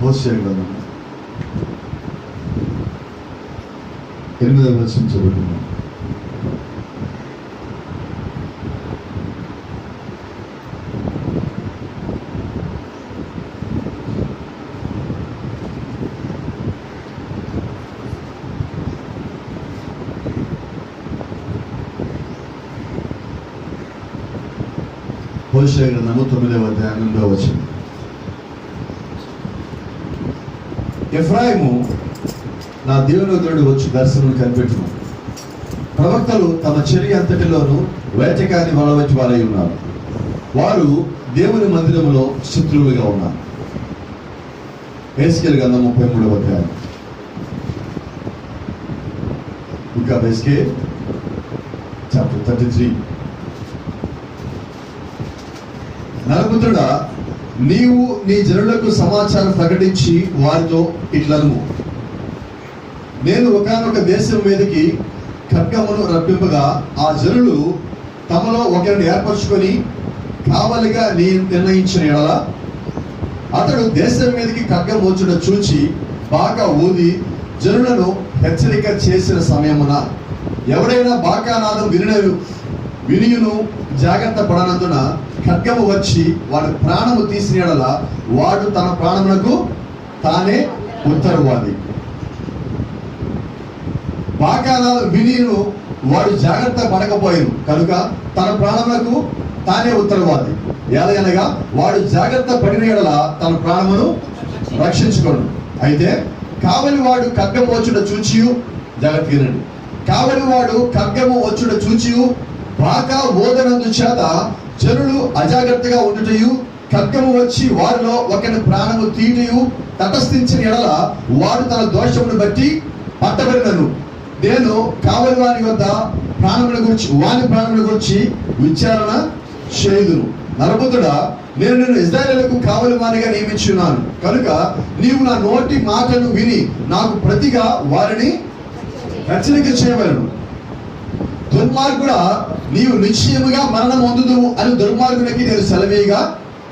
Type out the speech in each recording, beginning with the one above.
హోషేయ గ్రంథం 8వ వచనం చదువుకుందాం. హోషేయ గ్రంథము 9వ అధ్యాయం 8వ వచనం. ఎఫ్రాయిము నా దేవుని వచ్చి దర్శనం కనిపెట్టును. ప్రవక్తలు తమ చర్య అంతటిలోనూ వేటకాని వలవచ్చి వారై ఉన్నారు. వారు దేవుని మందిరములో శత్రువులుగా ఉన్నారు. ఎహెజ్కేలు గ్రంథం 33వ అధ్యాయం. ఇంకా ఎహెజ్కేలు చాప్టర్ 33. నరపుత్రుడా, నీవు నీ జనులకు సమాచారం ప్రకటించి వారితో ఇట్లను, నేను ఒకానొక దేశం మీదకి ఖడ్గమును రప్పింపగా ఆ జనులు తమలో ఒకరిని ఏర్పరచుకొని కావలిగా నీ నిర్ణయించిన ఎడల అతడు దేశం మీదకి ఖడ్గం వచ్చుట చూచి బాగా ఊది జనులను హెచ్చరిక చేసిన సమయమున ఎవడైనా బాకానాదం వినియును జాగ్రత్త పడనందున ఖడ్గము వచ్చి వాడి ప్రాణము తీసిన ఎడల వాడు తన ప్రాణమునకు తానే ఉత్తరవాది. బాకానాదం వినియును వాడు జాగ్రత్త పడకపోయాను కనుక తన ప్రాణమునకు తానే ఉత్తరవాది. ఏదైనగా వాడు జాగ్రత్త పడిన ఎడల తన ప్రాణమును రక్షించుకోడు. అయితే కావలి వాడు ఖడ్గము వచ్చుట చూచియు, జాగ్రత్త వినండి, కావలి వాడు ఖడ్గము వచ్చుట చూచియు బాగా ఓదనందు చేత జనులు అజాగ్రత్తగా ఉండుటయు ఖడ్గము వచ్చి వారిలో ఒకరి ప్రాణము తీయటయు తటస్థించిన ఎడల వాడు తన దోషమును బట్టి పట్టబడినను నేను కావలి వారి వద్ద వాని ప్రాణముల గురించి విచారణ చేయుదును. నరపుత్రుడా, నేను నిన్ను ఇశ్రాయేలుకు కావలి వానిగా నియమించున్నాను కనుక నీవు నా నోటి మాటలు విని నాకు ప్రతిగా వారిని హెచ్చరిక చేయవలెను. దుర్మార్గుడా, నీవు నిశ్చయముగా మరణం పొందుదువు అని దుర్మార్గునికి నేను సెలవేయగా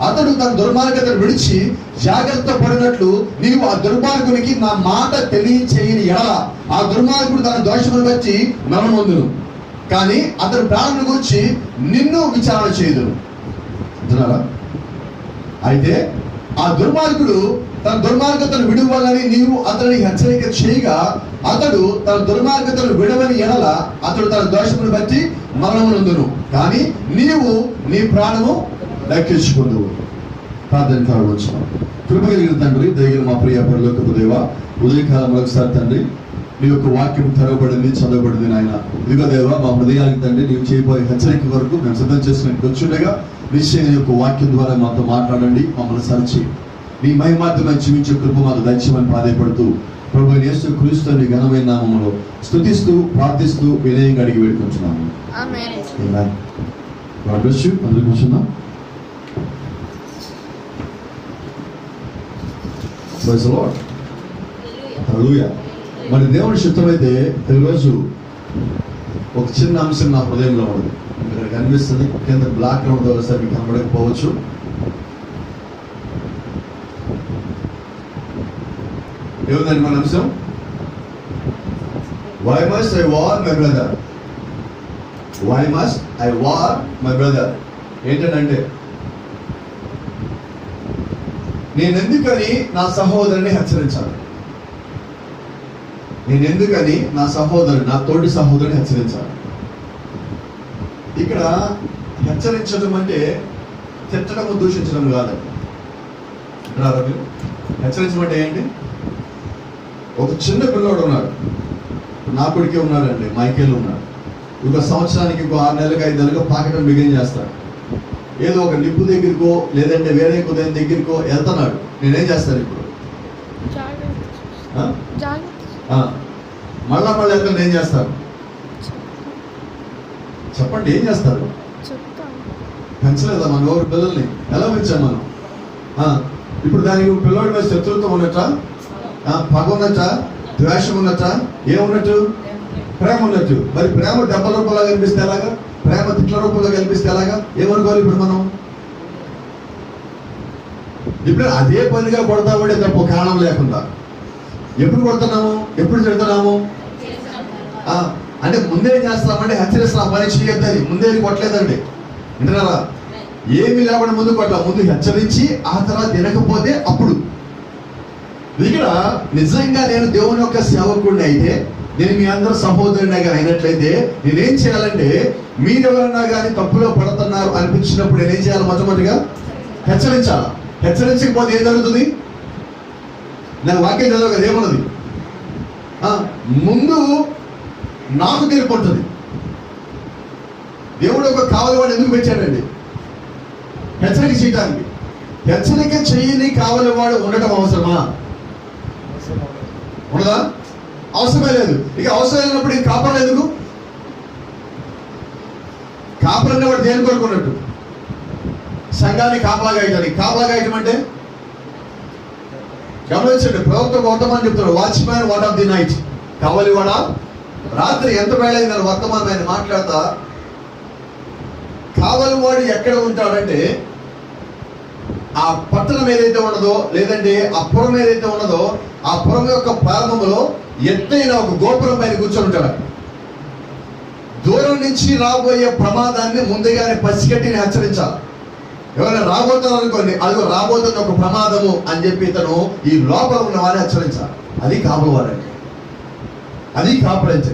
అతడు తన దుర్మార్గతను విడిచి జాగ్రత్త పడినట్లు నీవు ఆ దుర్మార్గునికి నా మాట తెలియచేయని ఎడల ఆ దుర్మార్గుడు తన దోషమును బట్టి మరణం పొందును, కానీ అతని ప్రాణం గురించి నిన్ను విచారణ చేయుదును. అయితే ఆ దుర్మార్గుడు తన దుర్మార్గతను విడువలని నీవు అతని హెచ్చరిక చేయగా అతడు తన దుర్మార్గతను విడవని ఎడల అతడు తన దోషమును బట్టి మరణమునందును, కానీ నీవు నీ ప్రాణము దక్కించుకుందువు. ప్రార్థన కావచ్చు. కృప కలిగిన తండ్రి, దయగల మా ప్రియ పరలోకపు దేవా, ఉదయకాలం ఒకసారి తండ్రి నీ యొక్క వాక్యం తెరవబడింది, చదవబడింది నాయన. ఇదిగో దేవా, మా హృదయానికి తండ్రి నీవు చేయబోయే హెచ్చరిక వరకు మేము సిద్ధం చేసుకుని వచ్చుండగా నిశ్చయంగా యొక్క వాక్యం ద్వారా మాతో మాట్లాడండి, మమ్మల్ని సరిచి నీ మహిమార్థమని జీవించే కృప మాకు దయచేయమని ప్రాధాయపడుతూ ప్రభువైన యేసు క్రీస్తు నీ ఘనమైన నామములో స్తుతిస్తూ ప్రార్థిస్తూ వినయంగా అడిగి వేడుకుంటున్నాము. ఆమేన్. God bless you. అందరూ కూర్చుందాం. Praise the Lord. హల్లెలూయా. మరి దేవుని చిత్తమైతే ఈరోజు ఒక చిన్న అంశం నా హృదయంలో ఉంది. ఇక్కడ కనిపిస్తుంది, కింద బ్లాక్ లో ఉంటుంది, ఒకసారి మీకు కనబడకపోవచ్చు. ఏముందండి మన అంశం? Why must I warn my brother? Why must I warn my brother? ఏంటంటే నేనెందుకని నా సహోదరుని హెచ్చరించాలి? నేనెందుకని నా తోటి సహోదరుని హెచ్చరించాలి? ఇక్కడ హెచ్చరించడం అంటే తిట్టడం, దూషించడం కాదండి. మీరు హెచ్చరించడం అంటే ఏంటి? ఒక చిన్న పిల్లోడు ఉన్నాడు, నా కొడుకే ఉన్నాడండి, మైకేల్ ఉన్నాడు. ఒక సంవత్సరానికి 6 నెలలకు 5 నెలలకు పాకెట్ బిగిన్ చేస్తాడు. ఏదో ఒక నిప్పు దగ్గరికో లేదంటే వేరే కుదైన దగ్గరికో వెళ్తున్నాడు. నేనేం చేస్తాను ఇప్పుడు? మళ్ళా వెళ్తాను. ఏం చేస్తారు చెప్పండి? ఏం చేస్తారు? పెంచలేదా మన ఎవరు పిల్లల్ని? ఎలా పెంచాం మనం? ఇప్పుడు దానికి పిల్లోడి మీద శత్రుత్వం ఉన్నట్ట, పగ ఉన్నట్ట, ద్వేషం ఉన్నట్ట, ఏమున్నట్టు? ప్రేమ ఉన్నట్టు. మరి ప్రేమ 70 రూపాయలు కనిపిస్తే ఎలాగా? ప్రేమ తిట్ల రూపంలో కనిపిస్తే ఎలాగా? ఏమనుకోవాలి ఇప్పుడు మనం? ఇప్పుడు అదే పనిగా కొడతామంటే తప్ప కారణం లేకుండా. ఎప్పుడు కొడుతున్నాము, ఎప్పుడు తిడుతున్నాము? అంటే ముందే చేస్తామంటే హెచ్చరిస్తున్నాం, పని చేయొద్దని. ముందే కొట్టలేదండి, వింటున్నారా? ఏమి లేకుండా ముందు కొట్టాలి. ముందు హెచ్చరించి ఆ తర్వాత తినకపోతే అప్పుడు. ఇక్కడ నిజంగా నేను దేవుని యొక్క సేవకుడిని అయితే, నేను మీ అందరూ సహోదరుడిగా అయినట్లయితే నేనేం చేయాలంటే, మీరెవరన్నా కానీ తప్పులో పడుతున్నారు అనిపించినప్పుడు నేనేం చేయాలి? మొట్టమొదటిగా హెచ్చరించాలి. హెచ్చరించకపోతే ఏం జరుగుతుంది? నేను వాక్యం చదవ కదా, ఏమన్నది? ముందు నాకు తీర్పు ఉంటుంది. దేవుడు ఒక కావాలి వాడు ఎందుకు పెట్టాడండి? హెచ్చరిక చేయడానికి. హెచ్చరిక చేయని కావాలి వాడు ఉండటం అవసరమా? ఉండదా? అవసరమే లేదు. ఇక అవసరం లేనప్పుడు ఇంక కాపాడు ఎందుకు? కాపలనే వాడు దేని కోరుకున్నట్టు? సంఘాన్ని కాపలాగా ఇవ్వాలి. కాపలాగా ఇవ్వడం అంటే గమనించండి, ప్రవక్త వర్తమానం చెప్తాడు, watchman what of the night. కావాలి వాడా రాత్రి ఎంత వేళైందని వర్తమానం ఆయన మాట్లాడతా, కావాలి వాడు ఎక్కడ ఉంటాడంటే ఆ పట్టణం ఏదైతే ఉన్నదో, లేదంటే ఆ పురం ఏదైతే ఉన్నదో, ఆ పురం యొక్క ప్రారంభంలో ఎత్తైన ఒక గోపురం పైన కూర్చొని ఉంటాడు. దూరం నుంచి రాబోయే ప్రమాదాన్ని ముందుగానే పసిగట్టి హెచ్చరించాలి. ఎవరైనా రాబోతారు అనుకోండి, అదిగో రాబోతుంది ఒక ప్రమాదము అని చెప్పి ఇతను ఈ లోపల ఉన్న వారిని హెచ్చరించాలి. అది కాపువారండి, అది కాపురంచే.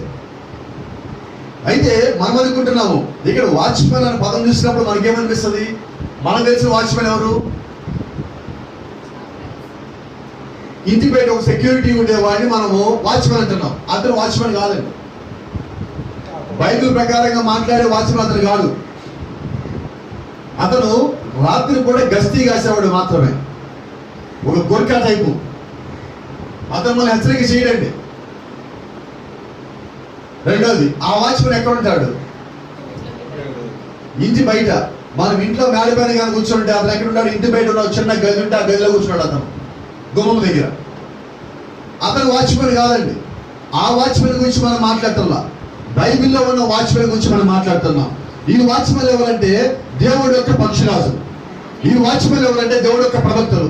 అయితే మనం అనుకుంటున్నాము, ఇక్కడ వాచ్మెన్ అనే పదం చూసినప్పుడు మనకేమనిపిస్తుంది? మనం తెలిసిన వాచ్మెన్ ఎవరు? ఇంటి బయట ఒక సెక్యూరిటీ ఉండేవాడిని మనము వాచ్మెన్ అంటున్నాం. అతను వాచ్మెన్ కాదండి. బైబిల్ ప్రకారంగా మాట్లాడే వాచ్మెన్ అతను కాదు. అతను రాత్రి కూడా గస్తీ కాసేవాడు మాత్రమే, ఒక గొర్ఖా టైపు. అతను మన హెచ్చరిక చేయడండి. రెండోది, ఆ వాచ్మెన్ ఎక్కడ ఉంటాడు? ఇంటి బయట. మనం ఇంట్లో మేడ పైన కానీ కూర్చుంటే అతను ఎక్కడ ఉంటాడు? ఇంటి బయట ఉన్న చిన్న గది ఉంటే ఆ గదిలో కూర్చున్నాడు అతను, గుమ్మం దగ్గర. అతను వాచ్మెన్ కాదండి. ఆ వాచ్మెన్ గురించి మనం మాట్లాడుతున్నాం. బైబిల్లో ఉన్న వాచ్మెన్ గురించి మనం మాట్లాడుతున్నాం. ఈ వాచ్మెన్ ఎవరంటే దేవుడు యొక్క పక్షిరాజు. ఈ వాచ్మెన్ ఎవరంటే దేవుడు యొక్క ప్రవక్తలు.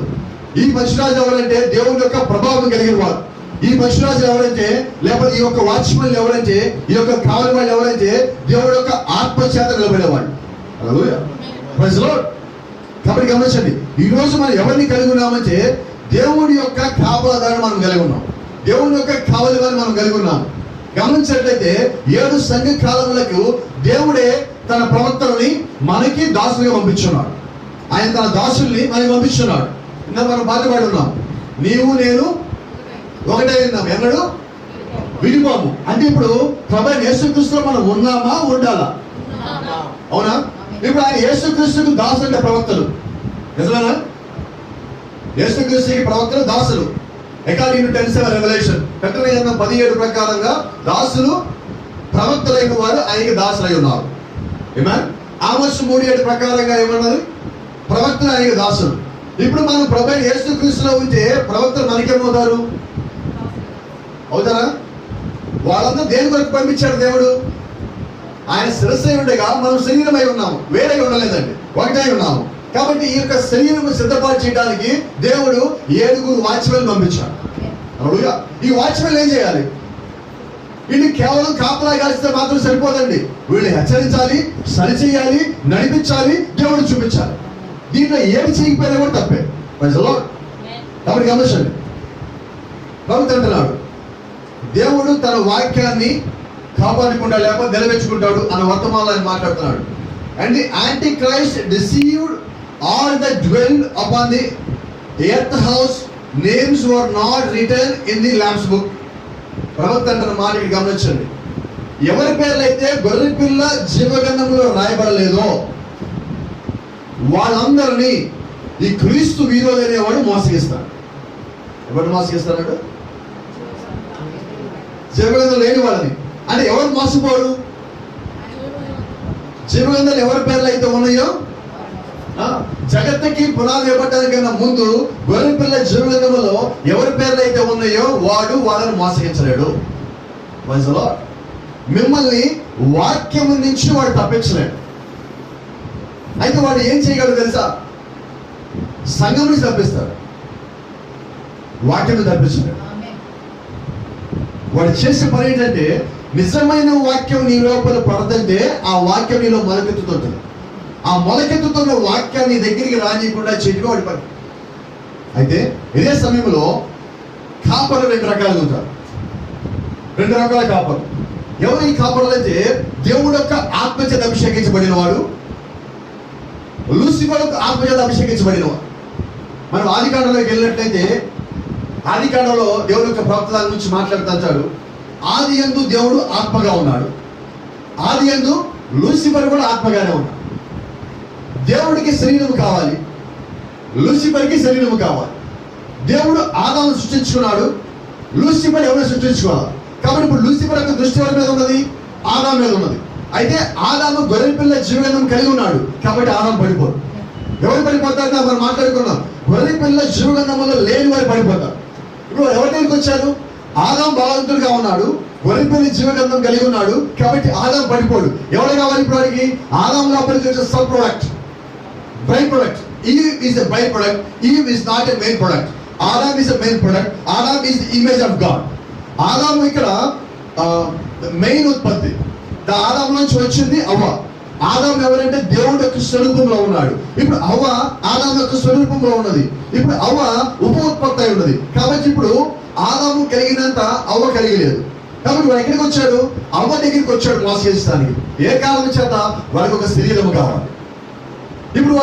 ఈ పక్షిరాజు ఎవరంటే దేవుడి యొక్క ప్రభావం కలిగిన వారు. ఈ పక్షిరాజు ఎవరంటే, లేకపోతే ఈ యొక్క వాచ్మెన్ ఎవరంటే, ఈ యొక్క కావలి వాళ్ళు ఎవరంటే దేవుడు యొక్క ఆత్మచేత నిలబడేవాళ్ళు. కాబట్టి గమనించండి, ఈ రోజు మనం ఎవరిని కలిగి ఉన్నామంటే దేవుడి యొక్క కాపలాదారుని మనం కలిగి ఉన్నాం. దేవుడి యొక్క కావలి వారిని మనం కలిగి ఉన్నాం. గమనించినట్లయితే 7 సంఘ కాలములకు దేవుడే తన ప్రవక్తలని మనకి దాసులుగా పంపించున్నాడు. ఆయన తన దాసుల్ని మనకి పంపించున్నాడు. ఇంకా మనం బాధపడి ఉన్నాం, నీవు నేను ఒకటే ఉన్నాం, ఎన్నడు విడిపోము. అంటే ఇప్పుడు ప్రభువైన యేసుక్రీస్తులో మనం ఉన్నామా, ఉండాలా? అవునా? ఇప్పుడు ఆయన యేసుక్రీస్తుకు దాసులు అంటే ప్రవక్తలు, నిజమేనా? యేసుక్రీస్తుకి ప్రవక్తలు దాసులు. అకార్డింగ్ టు 10:7 రెవల్యూషన్, ప్రకటన గ్రంథం 17 ప్రకారంగా దాసులు ప్రవక్తలైన వారు ఆయనకి దాసులై ఉన్నారు. ఆమోస్ 3:7 ప్రకారంగా ఏమన్నది? ప్రవక్తలు ఆయనకి దాసులు. ఇప్పుడు మనం ప్రభువైన యేసుక్రీస్తులో ఉంటే ప్రవక్తలు మనకేమవుతారు? అవుతారా? వాళ్ళందరూ దేని కొరకు పంపించాడు దేవుడు? ఆయన శిరస్సు అయి ఉండగా మనం శరీరమై ఉన్నాము, వేరే ఉండలేదండి, ఒకటై ఉన్నాము. కాబట్టి ఈ యొక్క శరీరం సిద్ధపాటు చేయడానికి దేవుడు 7 వాచ్మెన్ పంపించాడు. ఈ వాచ్మెన్ ఏం చేయాలి? వీళ్ళు కేవలం కాపలా కాల్చితే మాత్రం సరిపోదండి. వీళ్ళు హెచ్చరించాలి, సరిచేయాలి, నడిపించాలి, దేవుడు చూపించాలి. దీంట్లో ఏమి చేయకపోయినా కూడా తప్పే. కాబట్టి గమనించండి, ప్రభుత్వం అంటున్నాడు, దేవుడు తన వాక్యాన్ని కాపాడుకుంటా లేకపోతే నిలబెట్టుకుంటాడు అన్న వర్తమానాలు ఆయన మాట్లాడుతున్నాడు. And the anti Christ deceived all that dwell upon the earth house, names were not written in the Lamb's book. ప్రవక్త అంటున్న మాటకి గమనించండి, ఎవరి పేర్లు అయితే గొర్రె పిల్ల జీవగ్రంథంలో రాయబడలేదో వాళ్ళందరినీ ఈ క్రీస్తు విరోధి అనేవాడు మోసగిస్తాడు. ఎవరు మోసగిస్తాడు? జీవగ్రంథం లేని వాళ్ళని. అంటే ఎవరు మోసపోరు? జీవగ్రంథాలు ఎవరి పేర్లు అయితే ఉన్నాయో, జగత్తుకి పునాది ఇవ్వటానికన్నా ముందు గొర్రె పిల్ల జీవగ్రంథంలో ఎవరి పేర్లు అయితే ఉన్నాయో వాడు వాళ్ళని మోసగించలేడు. మిమ్మల్ని వాక్యం నుంచి వాడు తప్పించలేడు. అయితే వాడు ఏం చేయగలడు తెలుసా? సంఘంని తప్పిస్తాడు, వాక్యం తప్పించాడు. వాడు చేసే పని ఏంటంటే, నిజమైన వాక్యం నీ లోపల పడదంటే ఆ వాక్యం నీలో మొలకెత్తుతుంటుంది. ఆ మొలకెత్తుతున్న వాక్యాన్ని దగ్గరికి రానియకుండా చేయడం వాడి పని. అయితే ఇదే సమయంలో కాపర్లు 2 రకాలుగా ఉంటారు. 2 రకాల కాపర్లు. ఎవరు ఈ కాపర్లు అంటే, దేవుడు యొక్క ఆత్మచేత అభిషేకించబడిన వాడు, లూసిఫర్ యొక్క ఆత్మచేత అభిషేకించబడిన వాడు. మనం ఆదికాండంలోకి వెళ్ళినట్లయితే, ఆదికాండంలో దేవుడు యొక్క ప్రవక్తల గురించి మాట్లాడుతాడు. ఆది యందు దేవుడు ఆత్మగా ఉన్నాడు, ఆది యందు లూసిఫర్ కూడా ఆత్మగానే ఉన్నాడు. దేవుడికి శరీరం కావాలి, లూసిఫర్కి శరీరం కావాలి. దేవుడు ఆదాము సృష్టించుకున్నాడు, లూసిఫర్ ఎవరు సృష్టించుకోవాలి. కాబట్టి ఇప్పుడు లూసిఫర్ యొక్క దృష్టి ఎవరి మీద ఉన్నది? ఆదాము మీద ఉన్నది. అయితే ఆదాము గొర్రె పిల్ల జీవనం కలిగి ఉన్నాడు కాబట్టి ఆదాము పడిపోదు. ఎవరు పడిపోతారు? మనం మాట్లాడుకున్నాం, గొర్రె పిల్ల జీవగంధంలో లేని వారు పడిపోతారు. ఇప్పుడు ఎవరి దగ్గరికి వచ్చారు? ఆదాము బలవంతుడుగా ఉన్నాడు, గొర్రె పిల్ల జీవగంధం కలిగి ఉన్నాడు కాబట్టి ఆదాము పడిపోడు. ఎవరు కావాలి ఇప్పుడు వాడికి? ఆదాము లోపలికి వచ్చే sub product, by product. Eve is a byproduct. Eve is not a main product. Adam is a main product. Adam is the image of God. ఆదాము ఇక్కడ మెయిన్ ఉత్పత్తి. ఆదాము నుంచి వచ్చింది అవ్వ. ఆదాము ఎవరంటే దేవుడి యొక్క స్వరూపంలో ఉన్నాడు. ఇప్పుడు అవ్వ ఆదాము యొక్క స్వరూపంలో ఉన్నది. ఇప్పుడు అవ్వ ఉప ఉత్పత్తి అయి ఉన్నది. కాబట్టి ఇప్పుడు ఆదాము కలిగినంత అవ్వ కలిగలేదు. కాబట్టి వాడు ఎక్కడికి వచ్చాడు? అవ్వ దగ్గరికి వచ్చాడు మోసగించడానికి. ఏ కారణం చేత? వాడికి ఒక శరీరం కావాలి. ఇప్పుడు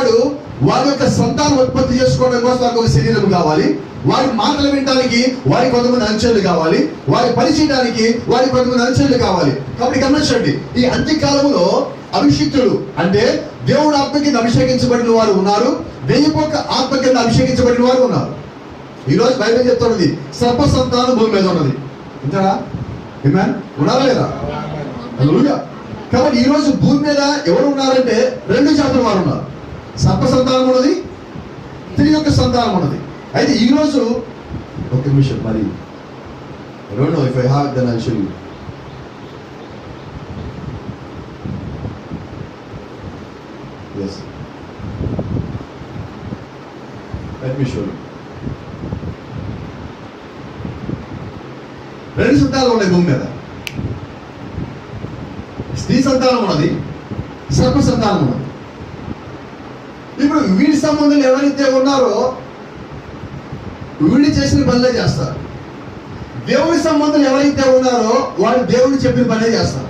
వారి యొక్క సంతానం ఉత్పత్తి చేసుకోవడం కోసం వారికి ఒక శరీరం కావాలి. వారి మాటలు వినడానికి వారికి కొంతమంది అనుచరులు కావాలి. వారి పని చేయడానికి వారికి కొంతమంది అనుచరులు కావాలి. కాబట్టి గమనించండి, ఈ అంత్యకాలంలో అభిషిక్తులు అంటే దేవుడు ఆత్మ కింద అభిషేకించబడిన వారు ఉన్నారు, దెయ్యపోక ఆత్మ కింద అభిషేకించబడిన వారు ఉన్నారు. ఈరోజు బైబిల్ చెప్తున్నది సర్ప సంతానం భూమి మీద ఉన్నది. ఇంతరా ఉన్నారా లేదా? కాబట్టి ఈరోజు భూమి మీద ఎవరు ఉన్నారంటే 2 జాతుల వారు ఉన్నారు. సర్ప సంతానం ఉన్నది, స్త్రీ యొక్క సంతానం ఉన్నది. అయితే ఈరోజు ఒక నిమిషం, మరి I don't know if I have, then I'll show you. Yes, let me show you. 2 సంతానాలు ఉన్నాయి భూమి మీద. స్త్రీ సంతానం ఉన్నది, సర్ప సంతానం ఉన్నది. ఇప్పుడు వీడి సంబంధాలు ఎవరైతే ఉన్నారో వీడి చేసిన పనులే చేస్తారు. దేవుడి సంబంధాలు ఎవరైతే ఉన్నారో వాళ్ళు దేవుడు చెప్పిన పనే చేస్తారు.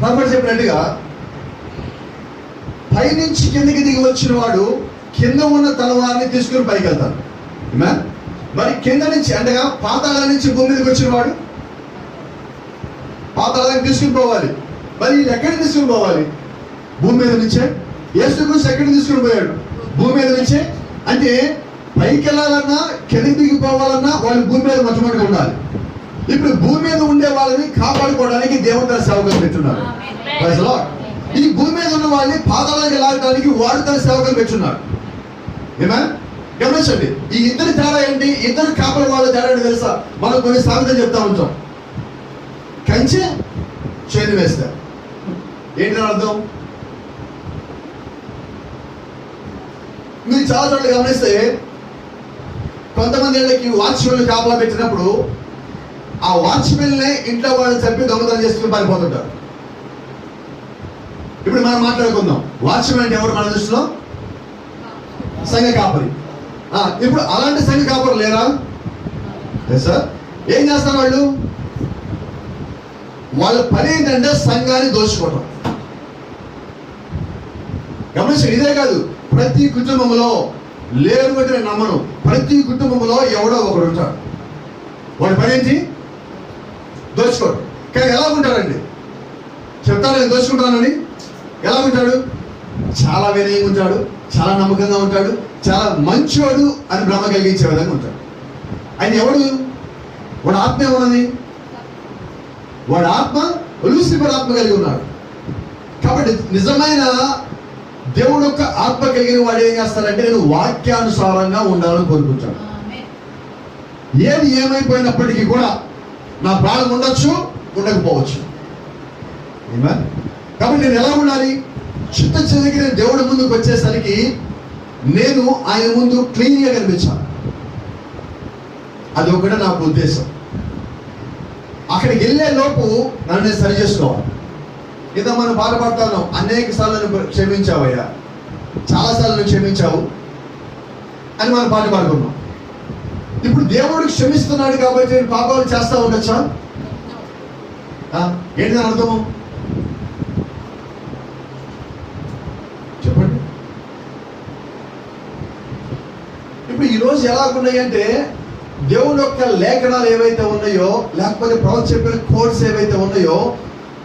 కాబట్టి చెప్పినట్టుగా పైనుంచి కిందకి దిగి వచ్చిన వాడు కింద ఉన్న తన వారిని తీసుకుని పైకి వెళ్తాడు. మరి కింద నుంచి అంటగా పాతాళ నుంచి భూమి మీదకి వచ్చిన వాడు పాతాళానికి తీసుకుని పోవాలి. మరి వీళ్ళు ఎక్కడికి తీసుకుని పోవాలి? భూమి మీద నుంచే. యేసుక్రీస్తు ఎక్కడికి తీసుకుని పోయాడు? భూమి మీద నుంచే. అంటే పైకి వెళ్ళాలన్నా కిందకి దిగిపోవాలన్నా వాళ్ళు భూమి మీద మొట్టమొదటిగా ఉండాలి. ఇప్పుడు భూమి మీద ఉండే వాళ్ళని కాపాడుకోవడానికి దేవుడు తన సేవకులు పెట్టున్నాడు. ఈ భూమి మీద ఉన్న వాళ్ళని పాతాళానికి లాగడానికి వాడు తన సేవకులు పెట్టున్నాడు. గమనించండి, ఈ ఇద్దరు తేడా ఏంటి? ఇద్దరు కాపల వాళ్ళ తేడా ఏంటి తెలుసా? మనం కొన్ని సామెతలు చెప్తా ఉంటాం. కంచె చేను వేస్తా. ఏంటి అర్థం? మీరు చాలా చోట్ల గమనిస్తే కొంతమంది ఇళ్ళకి వాచ్మెన్లు కాపలా పెట్టినప్పుడు ఆ వాచ్మెన్లే ఇంట్లో వాళ్ళని చంపి దొంగతనం చేసుకుని పారిపోతుంటారు. ఇప్పుడు మనం మాట్లాడుకుందాం, వాచ్మెన్ అంటే ఎవరు మన దృష్టిలో? సంఘ కాపరి. ఇప్పుడు అలాంటి సంఘ కాపరు లేరా? సార్, ఏం చేస్తారు వాళ్ళు? వాళ్ళ పని ఏంటంటే సంఘాన్ని దోచుకోవటం. గమనించండి, ఇదే కాదు, ప్రతి కుటుంబంలో లేరు అంటే నేను నమ్మను, ప్రతి కుటుంబంలో ఎవడో ఒకడు ఉంటాడు. వాడి పని ఏంటి? దోచుకోడు. కానీ ఎలా ఉంటాడండి? చెప్తాను నేను దోచుకుంటానని. ఎలా ఉంటాడు? చాలా వినయంగా ఉంటాడు, చాలా నమ్మకంగా ఉంటాడు, చాలా మంచోడు అని భ్రమ కలిగించే విధంగా ఉంటాడు. ఆయన ఎవడు? వాడు ఆత్మ ఏమన్నది? వాడు ఆత్మ లూసిఫర్ ఆత్మ కలిగి ఉన్నాడు. కాబట్టి నిజమైన దేవుడు యొక్క ఆత్మ కలిగిన వాడు ఏం చేస్తాడంటే నేను వాక్యానుసారంగా ఉండాలని కోరుకుంటాను. ఏది ఏమైపోయినప్పటికీ కూడా నా ప్రాణం ఉండొచ్చు, ఉండకపోవచ్చు. కాబట్టి నేను ఎలా ఉండాలి? చిత్త చెదికి నేను దేవుడి ముందుకు వచ్చేసరికి నేను ఆయన ముందు క్లీన్గా కనిపించాలి. అది ఒకటే నాకు ఉద్దేశం. అక్కడికి వెళ్ళే లోపు నన్ను నేను సరి చేసుకోవాలి. ఇదో మనం బాధపడతాను, అనేక సార్లు నువ్వు క్షమించావయ్యా, చాలాసార్లు నువ్వు క్షమించావు అని మనం పాట పాడుకున్నాం. ఇప్పుడు దేవుడు క్షమిస్తున్నాడు కాబట్టి నేను పాపాలు చేస్తా ఉండొచ్చా? ఏంటి దాని అర్థము చెప్పండి. ఇప్పుడు ఈరోజు ఎలాగున్నాయి అంటే, దేవుని యొక్క లేఖనాలు ఏవైతే ఉన్నాయో, లేకపోతే ప్రవక్త చెప్పిన కోడ్స్ ఏవైతే ఉన్నాయో,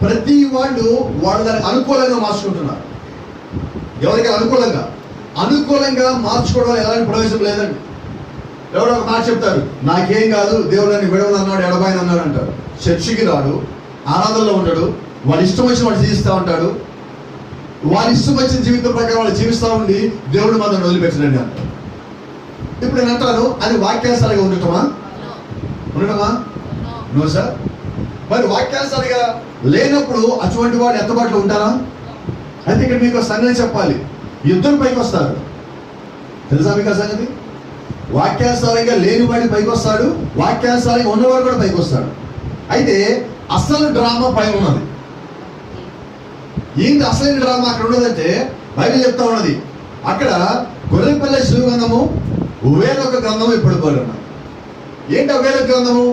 ప్రతి వాళ్ళు దానికి అనుకూలంగా మార్చుకుంటున్నారు. ఎవరికి అనుకూలంగా మార్చుకోవడం ఎలాంటి ప్రవేశం లేదండి. ఎవరో ఒక మాట చెప్తారు, నాకేం కాదు, దేవుడు నన్ను విడవలు అన్నాడు, ఎడబాయిని అన్నాడు అంటాడు. చర్చికి రాడు, ఆరాధనలో ఉండడు, వాడు ఇష్టం వచ్చిన వాడు జీవిస్తూ ఉంటాడు. వారి ఇష్టం వచ్చిన జీవితం ప్రకారం వాళ్ళు జీవిస్తూ ఉండి దేవుడు మనం వదిలిపెట్టండి అంటారు. ఇప్పుడు నేను అంటాను, అది వాక్యానుసారిగా ఉండటమా? No sir. మరి వాక్యానుసారిగా లేనప్పుడు అటువంటి వాడు ఎత్తబాట్లు ఉంటారా? అయితే ఇక్కడ మీకు సంగతి చెప్పాలి, యుద్ధం పైకి వస్తారు. తెలుసా మీకు ఆ సంగతి? వాక్యానుసారంగా లేని వాడి పైకి వస్తాడు, వాక్యానుసారంగా ఉన్నవాడు కూడా పైకి వస్తాడు. అయితే అసలు డ్రామా పైన ఉన్నది. ఏంటి అసలైన డ్రామా అక్కడ ఉన్నదంటే, బైబిల్ చెప్తా ఉన్నది, అక్కడ గొర్రెపిల్ల శిలువ గ్రంథము, వేరొక గ్రంథము ఇప్పుడు పోలున్నాయి. ఏంటి ఆ వేరొక గ్రంథము?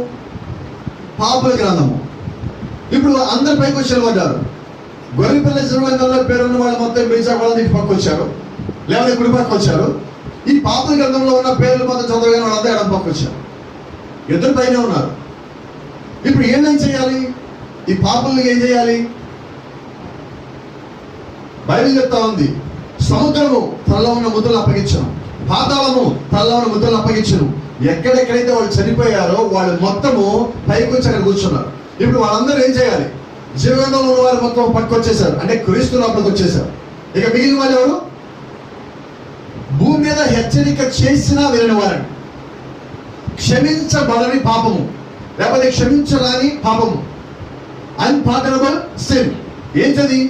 పాపుల గ్రంథము. ఇప్పుడు అందరి పైకి వచ్చి పడ్డారు. గొర్రెపిల్ల శిలువ గ్రంథంలో పేరున్న వాళ్ళు మొత్తం బీజాపాలని ఇటు పక్క వచ్చారు, లేకపోతే కుడి పక్క వచ్చారు. ఈ పాపుల గ్రంథంలో ఉన్న పేర్లు మొత్తం చదవగానే వాళ్ళంతా ఎడం పక్క వచ్చారు. ఇద్దరు పైన ఉన్నారు. ఇప్పుడు ఏం చేయాలి? ఈ పాపుల్ని ఏం చేయాలి? బైబిల్ చెప్తా ఉంది, సముద్రము తనలో ఉన్న ముద్రలు అప్పగించను, పాతాళము తనలో ఉన్న ముద్రలు అప్పగించను. ఎక్కడెక్కడైతే వాళ్ళు చనిపోయారో వాళ్ళు మొత్తము పైకి వచ్చి అక్కడ కూర్చున్నారు. ఇప్పుడు వాళ్ళందరూ ఏం చేయాలి? జీవనంలో ఉన్న వారు మొత్తం పక్క వచ్చేసారు, అంటే క్రీస్తు లోపలికి వచ్చేసారు. ఇక మిగిలిన వాళ్ళు ఎవరు? భూమి మీద హెచ్చరిక చేసినా వినని వారండి. క్షమించబడని పాపము, లేకపోతే క్షమించరాని పాపము, అన్పార్డనబుల్ సిన్. ఏంటది?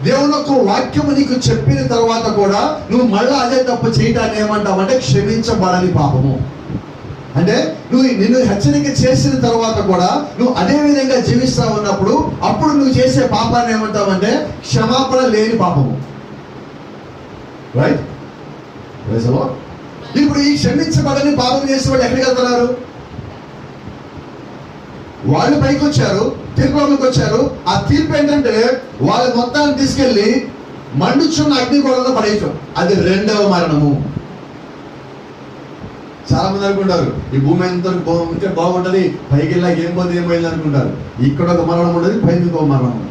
దేవుని యొక్క వాక్యము నీకు చెప్పిన తర్వాత కూడా నువ్వు మళ్ళా అదే తప్పు చేయటాన్ని ఏమంటావంటే క్షమించబడని పాపము. అంటే నిన్ను హెచ్చరిక చేసిన తర్వాత కూడా నువ్వు అదే విధంగా జీవిస్తా ఉన్నప్పుడు అప్పుడు నువ్వు చేసే పాపాన్ని ఏమంటావంటే క్షమాపణ లేని పాపము. రైట్? ఇప్పుడు ఈ క్షమించబడని పాపం చేసే వాళ్ళు ఎక్కడికి వెళ్తున్నారు? వాళ్ళు పైకి వచ్చారు, తీర్పులోకి వచ్చారు. ఆ తీర్పు ఏంటంటే వాళ్ళ మొత్తాన్ని తీసుకెళ్లి మండుచున్న అగ్నిగోళంలో పడేయటం. అది రెండవ మరణము. చాలా మంది అనుకుంటారు ఈ భూమి ఎంత ఉంటే బాగుంటది, పైకి వెళ్ళాక ఏం పోతే ఏం పోయింది అనుకుంటారు. ఇక్కడ ఒక మరణం ఉండదు, పైకి ఇంకో మరణం ఉండదు.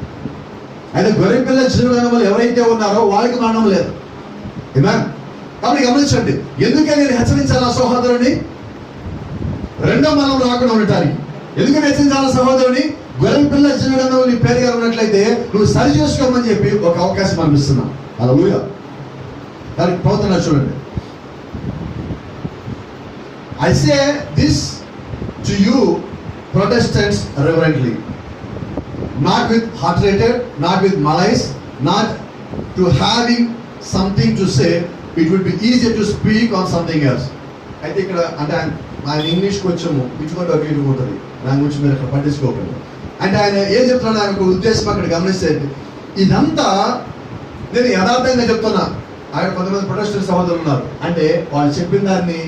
అయితే గొర్రెపిల్ల జీవనంలో ఎవరైతే ఉన్నారో వాళ్ళకి మరణం లేదు. కాబట్టి గమనించండి, ఎందుకే నేను హెచ్చరించాలి ఆ సహోదరుని రెండో మరణం రాకుండా ఉండటానికి. ఎందుకని హెచ్చరించాలి సహోదరుని? గొర్రెపిల్ల జీవనంలో నీ పేరుగా ఉన్నట్లయితే నువ్వు సరి చేసుకోమని చెప్పి ఒక అవకాశం అనిపిస్తున్నాం. అలా ఊయ దానికి పోతున్నా చూడండి. I say this to you Protestants reverently, not with hot-headed, not with malice, not to having something to say. It would be easier to speak on something else. అయితే ఇక్కడ అంటే ఆయన ఇంగ్లీష్కి వచ్చాము, ఇటువంటి ఒక ఇటు ఉంటుంది, దాని గురించి మీరు అక్కడ పట్టించుకోకండి. అంటే ఆయన ఏం చెప్తున్నాడు, ఆయన ఉద్దేశం అక్కడ గమనిస్తే ఇదంతా నేను యథార్థంగా చెప్తున్నా. ఆయన కొంతమంది ప్రొటెస్టెంట్ సహోదరులు ఉన్నారు, అంటే వాళ్ళు చెప్పిన దాన్ని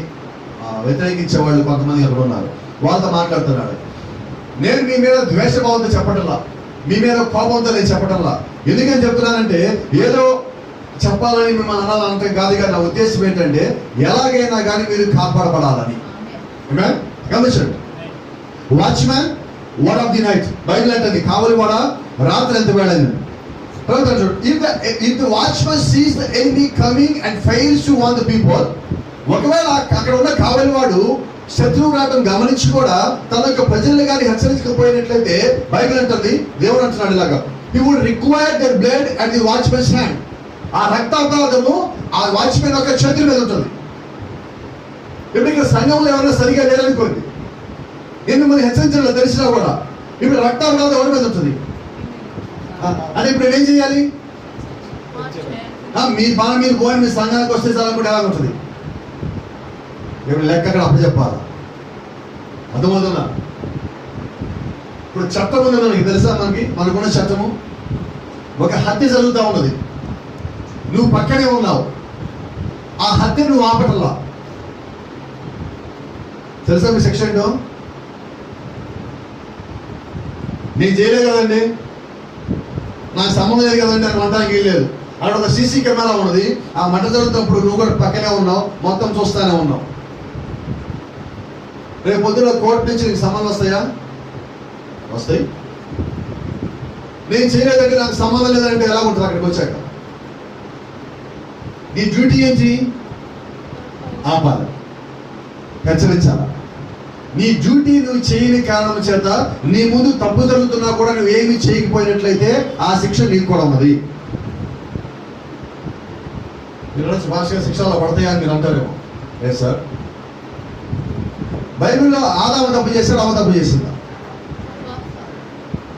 వ్యతిరేకించే వాళ్ళు కొంతమంది అక్కడ ఉన్నారు. వాళ్ళతో మాట్లాడుతున్నాడు. నేను మీ మీద ద్వేషభావంతో చెప్పటంలా, మీ మీద కోపంతో నేను చెప్పటంలా. ఎందుకని చెప్తున్నానంటే ఏదో చెప్పాలని మిమ్మల్ని అనాలంటే కాదు. కానీ నా ఉద్దేశం ఏంటంటే ఎలాగైనా కానీ మీరు కాపాడబడాలని. గమనించండి, watchman word of the night. Bible అంటుంది కావలి వాడ రాత్రి ఎంత వేళని. If the watchman sees the enemy coming and fails to warn the people, ఒకవేళ అక్కడ ఉన్న కావలి వాడు శత్రువు రావడం గమనించి కూడా తన యొక్క ప్రజల్ని కానీ హెచ్చరించకపోయినట్లయితే బైబిల్ అంటుంది, దేవుడు అంటున్నాడు ఇలాగా, he would require their blood at the watchman's hand. ఆ రక్తాపరాధము ఆ వాచ్మెన్ యొక్క చేతుల మీద ఉంటుంది. ఇప్పుడు ఇక్కడ సంఘంలో ఎవరైనా సరిగా లేరనుకోండి, నేను మిమ్మల్ని హెచ్చరించడం తెలిసినా కూడా ఇప్పుడు రక్తాపరాధం ఎవరి మీద ఉంటుంది అంటే ఇప్పుడు ఏం చేయాలి? మీ పని మీరు పోయి మీ సంఘానికి వస్తే చాలనుకుంటే ఎలా ఉంటుంది? ఇప్పుడు లెక్క అక్కడ అప్పుడు చెప్పాలి. అర్థమవుతుందా? ఇప్పుడు చట్టం ఉంది మనకి తెలుసా? మనకున్న చట్టము. ఒక హత్య జరుగుతూ ఉన్నది, నువ్వు పక్కనే ఉన్నావు, ఆ హత్య నువ్వు ఆపటల్లా. తెలుసా మీ సెక్షన్ ఏంటో? నేను చేయలేదు కదండి, నాకు సంబంధం లేదు కదండి అని అనడానికి లేదు. అక్కడ ఒక సీసీ కెమెరా ఉన్నది, ఆ మంట జరుగుతున్నప్పుడు నువ్వు కూడా పక్కనే ఉన్నావు, మొత్తం చూస్తానే ఉన్నావు. రేపు పొద్దున కోర్టు నుంచి నీకు సంబంధం వస్తాయా? వస్తాయి. నేను చేయలేదంటే నాకు సంబంధం లేదంటే ఎలా ఉంటుంది అక్కడికి వచ్చాక? నీ డ్యూటీ ఏంటి? ఆపాలి, హెచ్చరించాలి. నీ డ్యూటీ నువ్వు చేయని కారణం చేత నీ ముందు తప్పు జరుగుతున్నా కూడా నువ్వు ఏమి చేయకపోయినట్లయితే ఆ శిక్ష నీకు కూడా ఉన్నది. మీరు భాషగా శిక్షలు పడతాయా అని మీరు అంటారేమో. లేదు సార్, బైబిల్లో ఆదాము తప్పు చేశాడు, అవ్వ తప్పు చేసిందా?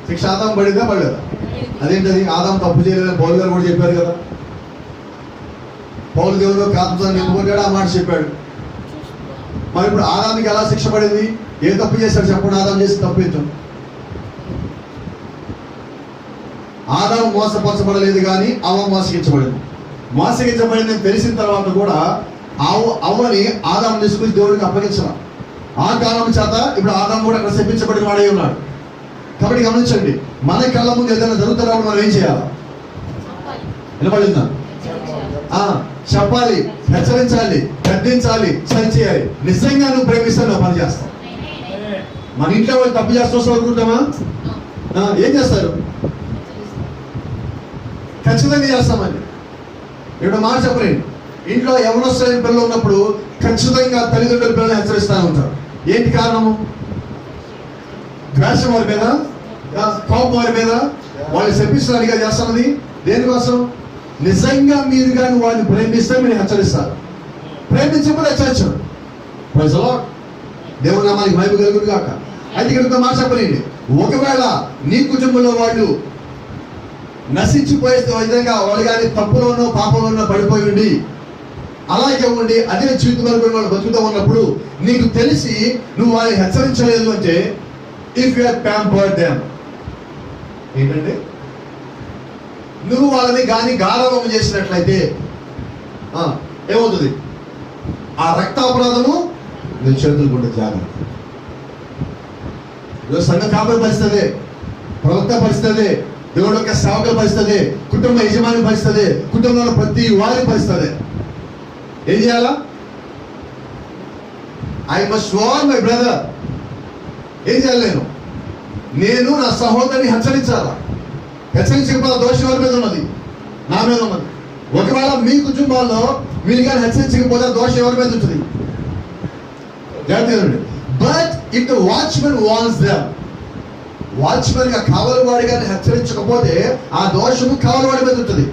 శిక్ష ఆదాము పడిందా పడలేదా? అదేంటది? ఆదాము తప్పు చేయలేదని పౌలు గారు కూడా చెప్పారు కదా. పౌలు దేవుడు కాపుతో నింపుకుంటాడు, ఆ మాట చెప్పాడు. మరి ఇప్పుడు ఆదాముకి ఎలా శిక్ష పడింది? ఏ తప్పు చేశాడు చెప్పండి? ఆదాము చేసి తప్పు ఏంటో? ఆదాము మోసపరచబడలేదు కానీ అవ్వ మోసగించబడింది. మోసగించబడిందని తెలిసిన తర్వాత కూడా అవ్వని ఆదాము తీసుకుని దేవుడికి అప్పగించాల. ఆ కారణం చేత ఇప్పుడు ఆదాము కూడా అక్కడ శపించబడిన వాడై ఉన్నాడు. కాబట్టి గమనించండి, మన కళ్ళ ముందు ఏదైనా జరుగుతున్నప్పుడు మనం ఏం చేయాలి? నిలబడిందా? చెప్పాలి, హెచ్చరించాలి, గద్దించాలి, సరిచేయాలి. నిజంగా నువ్వు ప్రేమిస్తే నువ్వు పని చేస్తావు. మన ఇంట్లో వాళ్ళు తప్పు చేస్తూ అనుకుంటామా? ఏం చేస్తారు? ఖచ్చితంగా చేస్తామండి. ఇప్పుడు మాట చెప్పలేండి, ఇంట్లో యవనస్తులైన పిల్లలు ఉన్నప్పుడు ఖచ్చితంగా తల్లిదండ్రుల పిల్లల్ని హెచ్చరిస్తూ ఉంటారు. ఏంటి కారణము? ద్వేషం వారి మీద, కోపం వారి మీద, వాళ్ళు శపిస్తారుగా చేస్తున్నది దేనికోసం? నిజంగా మీరు కానీ వాళ్ళని ప్రేమిస్తే మీరు హెచ్చరిస్తారు. ప్రేమించకపోతే హెచ్చరించరు. ప్రజలో దేవుని నామానికి మహిమ కలుగును గాక. అయితే ఇక్కడ మాట చెప్పలేండి, ఒకవేళ నీ కుటుంబంలో వాళ్ళు నశించిపోయే విధంగా వాళ్ళు కానీ తప్పులోనో పాపంలోనో పడిపోయి ఉండి అలాగే ఉండి అదే జీవితం వరకు వాళ్ళు బతుకుతూ ఉన్నప్పుడు నీకు తెలిసి నువ్వు వాళ్ళని హెచ్చరించలేదు అంటే, if you have pampered them, ఏంటంటే నువ్వు వాళ్ళని కానీ గారవం చేసినట్లయితే ఏమవుతుంది? ఆ రక్తాపరాధము నీ చేతులకు ఉండే జాగ్రత్త. సంఘ కాపరి పరిస్థితి, ప్రవక్త పరిస్థితి, దేవుడు యొక్క సేవకుల పరిస్థితి, కుటుంబ యజమాని పరిస్థితి, కుటుంబంలో ప్రతి వారి పరిస్థితి. ఏం చేయాలా? I must warn my brother. ఏం చేయాలి? నేను నా సహోదరిని హెచ్చరించాలా. హెచ్చరించకపోతే దోషం ఎవరి మీద ఉన్నది? నా మీద ఉన్నది. ఒకవేళ మీ కుటుంబాల్లో మీరు కానీ హెచ్చరించకపోతే దోషం ఎవరి మీద ఉంటుంది? జాగ్రత్తగా. But if the watchman warns them, watchman గా కావలివాడి కానీ హెచ్చరించకపోతే ఆ దోషము కావలివాడి మీద ఉంటుంది.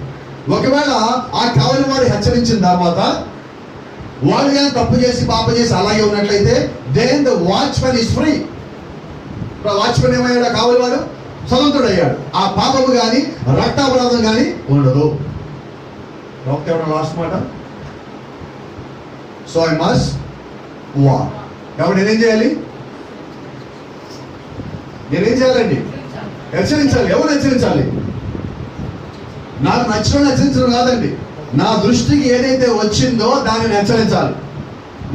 ఒకవేళ ఆ కావలివాడి హెచ్చరించిన తర్వాత వాళ్ళు కానీ తప్పు చేసి పాప చేసి అలాగే ఉన్నట్లయితే then the watchman is free. Watchman ఏమయ్యాడు? ఆ కావలివాడు స్వతంత్రుడయ్యాడు. ఆ పాపము కానీ రక్తాపరాధం కానీ ఉండదు. లాస్ట్ మాట. So I must war. కాబట్టి నేనేం చేయాలి? నేనేం చేయాలండి? హెచ్చరించాలి. ఎవరు హెచ్చరించాలి? నాకు నచ్చడం హెచ్చరించడం కాదండి. నా దృష్టికి ఏదైతే వచ్చిందో దానిని హెచ్చరించాలి.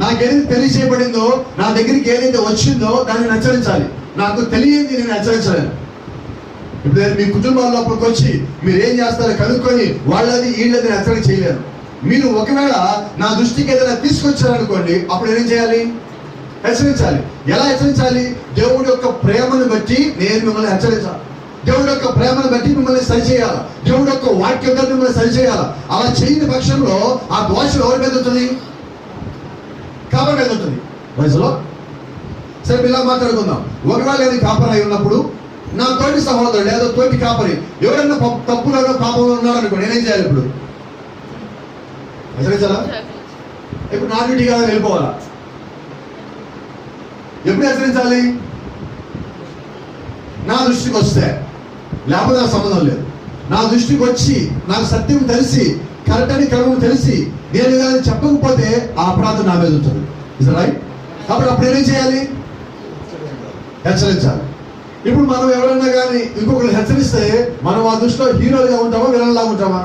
నాకేదైతే తెలియచేయబడిందో, నా దగ్గరికి ఏదైతే వచ్చిందో దానిని హెచ్చరించాలి. నాకు తెలియంది నేను హెచ్చరించలేను. ఇప్పుడు నేను మీ కుటుంబాల లోపలికి వచ్చి మీరు ఏం చేస్తారో కనుక్కొని వాళ్ళది వీళ్ళది హెచ్చరిక చేయలేను. మీరు ఒకవేళ నా దృష్టికి ఏదైనా తీసుకొచ్చారనుకోండి, అప్పుడు ఏం చేయాలి? హెచ్చరించాలి. ఎలా హెచ్చరించాలి? దేవుడి యొక్క ప్రేమను బట్టి నేను మిమ్మల్ని హెచ్చరించాలి. దేవుడి యొక్క ప్రేమను బట్టి మిమ్మల్ని సరిచేయాలి. దేవుడి యొక్క వాక్యంతో మిమ్మల్ని సరిచేయాలి. అలా చేయని పక్షంలో ఆ దోషం ఎవరి మీద ఉంటుంది? కాపరి మీద ఉంటుంది. వయసులో సరే ఇలా మాట్లాడుకుందాం. ఒకవేళ ఏది కాపరి అయి ఉన్నప్పుడు నా తోటి సహోదరుడు లేదా తోటి కాపరి ఎవరైనా తప్పులలో పాపంలో ఉన్నాడు అనుకో, నేనేం చేయాలి? ఇప్పుడు హెచ్చరించాలా? ఇప్పుడు నా డ్యూటీ కాదని వెళ్ళిపోవాలా? ఎప్పుడు హెచ్చరించాలి? నా దృష్టికి వస్తే, లేకపోతే నాకు సంబంధం లేదు. నా దృష్టికి వచ్చి నాకు సత్యం తెలిసి కరెక్ట్ అని కనుక తెలిసి నేను కానీ చెప్పకపోతే ఆ అపరాధం నా మీద ఉంటుంది. Is right? కాబట్టి అప్పుడు ఏం చేయాలి? హెచ్చరించాలి. ఇప్పుడు మనం ఎవరైనా కానీ ఇంకొకరు హెచ్చరిస్తే మనం ఆ దృష్టిలో హీరోలుగా ఉంటామా, విలన్లాగా ఉంటామా?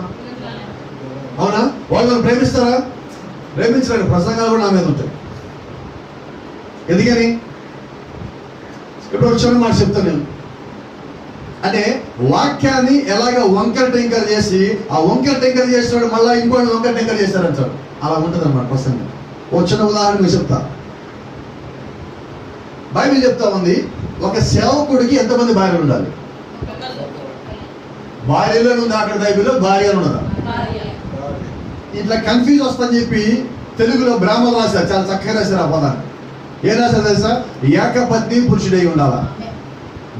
అవునా? వాళ్ళు మనం ప్రేమిస్తారా? ప్రేమించలేడు. ప్రసంగాలు కూడా నా మీద ఉంటాయి. ఎందుకని? ఇప్పుడు ఒక చిన్న మాట చెప్తాను నేను. అంటే వాక్యాన్ని ఎలాగ వంకర టెంకర్ చేసి ఆ వంకర టెంకర్ చేసినాడు మళ్ళీ ఇంకోటి వంకర టెంకర్ చేస్తారంటారు. అలా ఉంటుంది అన్నమాట ప్రసంగం. ఒక చిన్న ఉదాహరణ మీకు చెప్తా. బైబిల్ చెప్తా ఉంది, ఒక సేవకుడికి ఎంతమంది భార్యలు ఉండాలి? భార్యలో ఉంది అక్కడ బైబిల్లో, భార్యలు ఉన్నదా? ఇట్లా కన్ఫ్యూజ్ వస్తుందని చెప్పి తెలుగులో బ్రాహ్మణులు రాశారు, చాలా చక్కగా రాశారు ఆ పదాన్ని. ఏం రాశారు తెలుసా? ఏకపత్ని పురుషుడై ఉండాలా.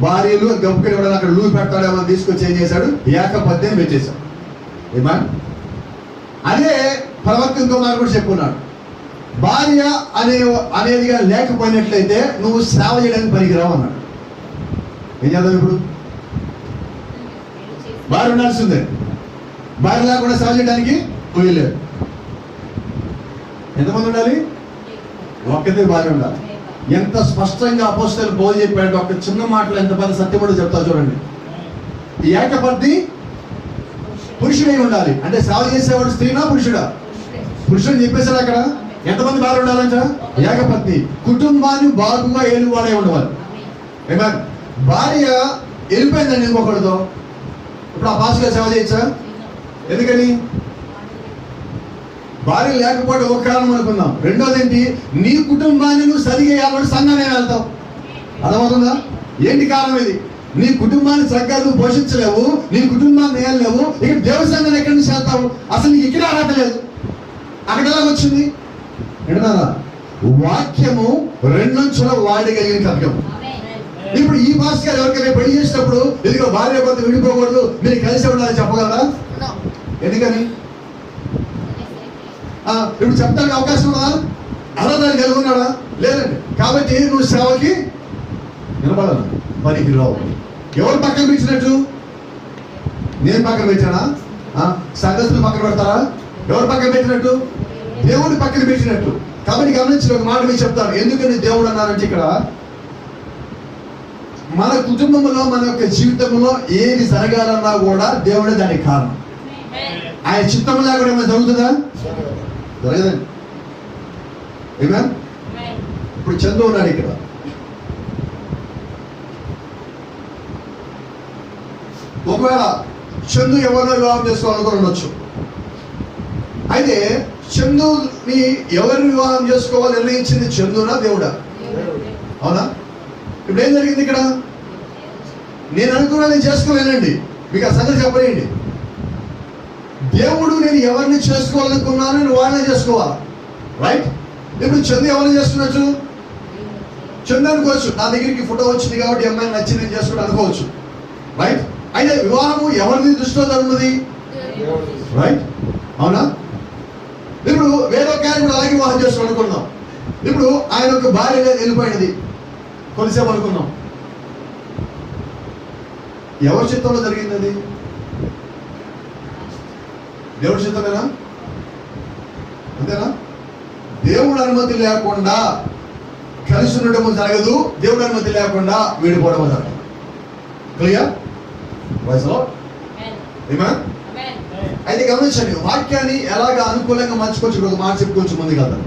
భార్యలు గబ్బుకి ఎవడన్నా అక్కడ లూ పెడతాడేమో తీసుకొచ్చి ఏం చేశాడు? ఏకపత్ని అని పెట్టేశాడు. ఏమా అదే ప్రవక్త ఇంకో మాట కూడా చెప్పున్నాడు, భార్య అనేదిగా లేకపోయినట్లయితే నువ్వు సేవ చేయడానికి పనికిరావు అన్నాడు. ఏం చేద్దాం ఇప్పుడు? భార్య ఉండాల్సిందే. భార్య లేకుండా సేవ చేయడానికి పోయలేదు. ఎంతమంది ఉండాలి? ఒక్కతే భార్య ఉండాలి. ఎంత స్పష్టంగా అపోస్తలుడు పౌలు చెప్పాడు. ఒక చిన్న మాటలో ఎంత పెద్ద సత్యముడో చెప్తా చూడండి. ఏకపత్ని పురుషుడై ఉండాలి. అంటే సేవ చేసేవాడు స్త్రీనా పురుషుడా? పురుషుడు చెప్పేశాడు అక్కడ. ఎంతమంది భార్య ఉండాలంట? ఏకపత్ని. కుటుంబాన్ని బాగుగా ఏలువాడే ఉండవాలి. ఏమన్నా భార్య వెళ్ళిపోయిందండి ఇంకొకరితో, ఇప్పుడు ఆ పాస్గా సేవ చేయొచ్చా? ఎందుకని? భార్య లేకపోవడం ఒక కారణం అనుకుందాం. రెండోది ఏంటి? నీ కుటుంబాన్ని నువ్వు సరిగేయాలని సంఘాన్ని వెళ్తావు. అర్థమవుతుందా? ఏంటి కారణం ఇది? నీ కుటుంబాన్ని సరిగ్గా నువ్వు పోషించలేవు, నీ కుటుంబాన్ని వేయలేవు, ఇక దేవుడి సంఘాన్ని ఎక్కడి నుంచి వెళ్తావు? అసలు నీకు ఇక్కడ అర్హత లేదు. అక్కడ ఎలా వచ్చింది? వింటున్నారా? వాక్యము రెండంచుల వాడగలిగిన ఖడ్గం. ఇప్పుడు ఈ భాష గారు ఎవరికైనా పెళ్లి చేసినప్పుడు ఇదిగో భార్య భర్త విడిపోకూడదు, మీరు కలిసి ఉండాలని చెప్పగలరా? ఎందుకని? ఇప్పుడు చెప్తానికి అవకాశం ఉన్నదా? అర్హతని కలిగి ఉన్నాడా? లేదండి. కాబట్టి నువ్వు సేవకి నిలబడాలి, పనికి రావు. ఎవరు పక్కన పెట్టినట్టు? నేను పక్కన పెట్టానా? సంగతులు పక్కన పెడతారా? ఎవరు పక్కన పెట్టినట్టు? దేవుడు పక్కన పెట్టినట్టు. కాబట్టి గమనించిన ఒక మాట మీకు చెప్తాను. ఎందుకని దేవుడు అన్నారంటే ఇక్కడ మన కుటుంబంలో మన యొక్క జీవితంలో ఏది జరగాలన్నా కూడా దేవుడే దానికి కారణం. ఆయన చిత్తం లేకుండా ఏమైనా జరుగుతుందా? జరగదండి. ఏమా? ఇప్పుడు చంద్రు ఉన్నాడు ఇక్కడ. ఒకవేళ చందు ఎవరినో వివాహం చేసుకోవాలనుకుని ఉండొచ్చు. అయితే చందుని ఎవరిని వివాహం చేసుకోవాలి నిర్ణయించింది చందునా దేవుడా? అవునా? ఇప్పుడు ఏం జరిగింది ఇక్కడ? నేను అనుకున్నా నేను చేసుకోలేనండి. మీకు ఆ సంగతి చెప్పలేండి. దేవుడు నేను ఎవరిని చేసుకోవాలనుకున్నాను నేను వాళ్ళని చేసుకోవాలి. రైట్? ఇప్పుడు చందు ఎవరిని చేసుకున్నట్టు? చందు అనుకోవచ్చు, నా దగ్గరికి ఫోటో వచ్చింది కాబట్టి అమ్మాయి నచ్చి నేను చేసుకుంటూ అనుకోవచ్చు. రైట్? అయితే వివాహము ఎవరిని దృష్టిలో జరుగుతుంది? రైట్? అవునా? ఇప్పుడు వేరే ఆయన కూడా అలాగే వివాహం చేసుకోవాలి అనుకున్నాం. ఇప్పుడు ఆయన ఒక భార్య వెళ్ళిపోయినది కొలిసేపు అనుకున్నాం. ఎవరి చిత్తంలో జరిగింది అది? దేవుడి చిత్తమేనా? అంతేనా? దేవుడు అనుమతి లేకుండా కలిసి ఉండటము జరగదు, దేవుడు అనుమతి లేకుండా విడిపోవడము జరగదు. క్లియర్? అయితే గమనించండి, వాక్యాన్ని ఎలాగ అనుకూలంగా మార్చుకోవచ్చు. ఒక మాట చెప్పుకోవచ్చు ముందు కదా.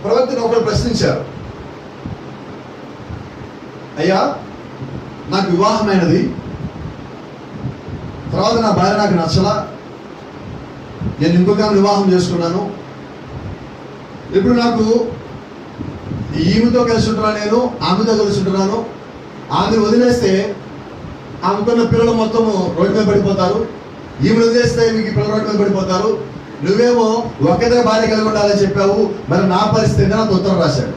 ప్రవక్తను ఒకరు ప్రశ్నించారు, అయ్యా నాకు వివాహమైనది, తర్వాత నా భార్య నాకు నచ్చలా, నేను ఇంకొక వివాహం చేసుకున్నాను, ఇప్పుడు నాకు ఈమెతో కలిసి ఉంటున్నాను, నేను ఆమెతో కలిసి ఉంటున్నాను, ఆమె వదిలేస్తే ఆమెకున్న పిల్లలు మొత్తం రోడ్డు మీద పడిపోతారు, ఈమెను వదిలేస్తే మీకు పిల్లలు రోడ్డు మీద పడిపోతారు, నువ్వేమో ఒక్కదే భార్య కలిగి ఉండాలని చెప్పావు, మరి నా పరిస్థితి నాకు ఉత్తరం రాశాడు.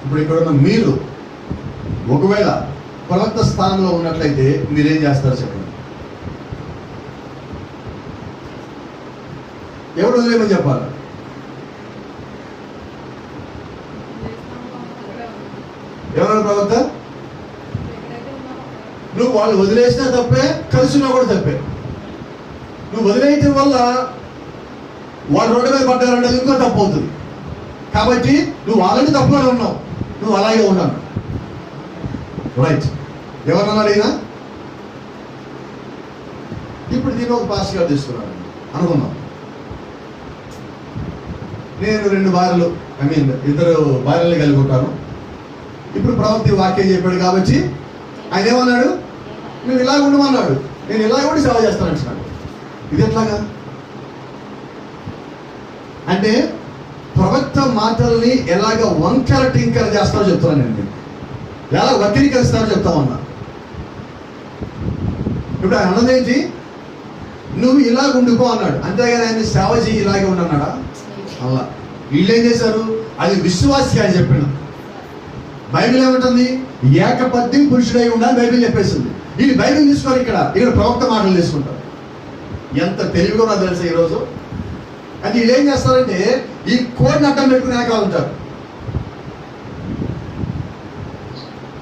ఇప్పుడు ఇక్కడ ఉన్న మీరు ఒకవేళ ప్రవక్త స్థానంలో ఉన్నట్లయితే మీరేం చేస్తారు చెప్పండి? ఎవరు వదిలేమని చెప్పాలి? ఎవరైనా ప్రవక్త? నువ్వు వాళ్ళు వదిలేసినా తప్పే, కలిసినా కూడా తప్పే. నువ్వు వదిలేయటం వల్ల వాళ్ళు రోడ్డు మీద పడ్డారంటే ఇంకో తప్పు అవుతుంది. కాబట్టి నువ్వు ఆల్రెడీ తప్పులోనే ఉన్నావు, నువ్వు అలాగే ఉన్నాను. రైట్. ఎవరన్నాడు ఈయన? ఇప్పుడు నేను ఒక పాస్టర్ గారు తీసుకున్నాను అనుకున్నాం. నేను 2 భార్యలు, ఇద్దరు భార్యలు కలిగి ఉంటాను. ఇప్పుడు ప్రవక్త వాక్యం చెప్పాడు కాబట్టి ఆయన ఏమన్నాడు? నువ్వు ఇలాగ ఉండమన్నాడు, నేను ఇలాగ ఉండి సేవ చేస్తాను అంటున్నాడు. ఇది ఎట్లాగా? అంటే ప్రవక్త మాటల్ని ఎలాగ వంకర టింకర చేస్తారో చెప్తాను నేను, ఎలా వక్రీకరిస్తారో చెప్తామన్నా. ఇప్పుడు ఆయన అన్నదేంటి? నువ్వు ఇలాగ ఉండిపో అన్నాడు, అంతేగాని ఆయన సేవ చేయి ఇలాగే ఉండన్నాడా? అలా వీళ్ళు ఏం చేశారు? అది విశ్వాసి అని చెప్పిన బైబిల్ ఏమంటుంది? ఏకపత్ని పురుషుడై ఉండాలి బైబిల్ చెప్పేసింది. వీళ్ళు బైబిల్ తీసుకోరు, ఇక్కడ ప్రవక్త మాటలు తీసుకుంటారు. ఎంత తెలివిగా ఉన్నదో తెలుసా ఈరోజు. అది వీళ్ళు ఏం చేస్తారంటే ఈ కోడ్ని అడ్డం పెట్టుకుని వెనకాల ఉంటారు.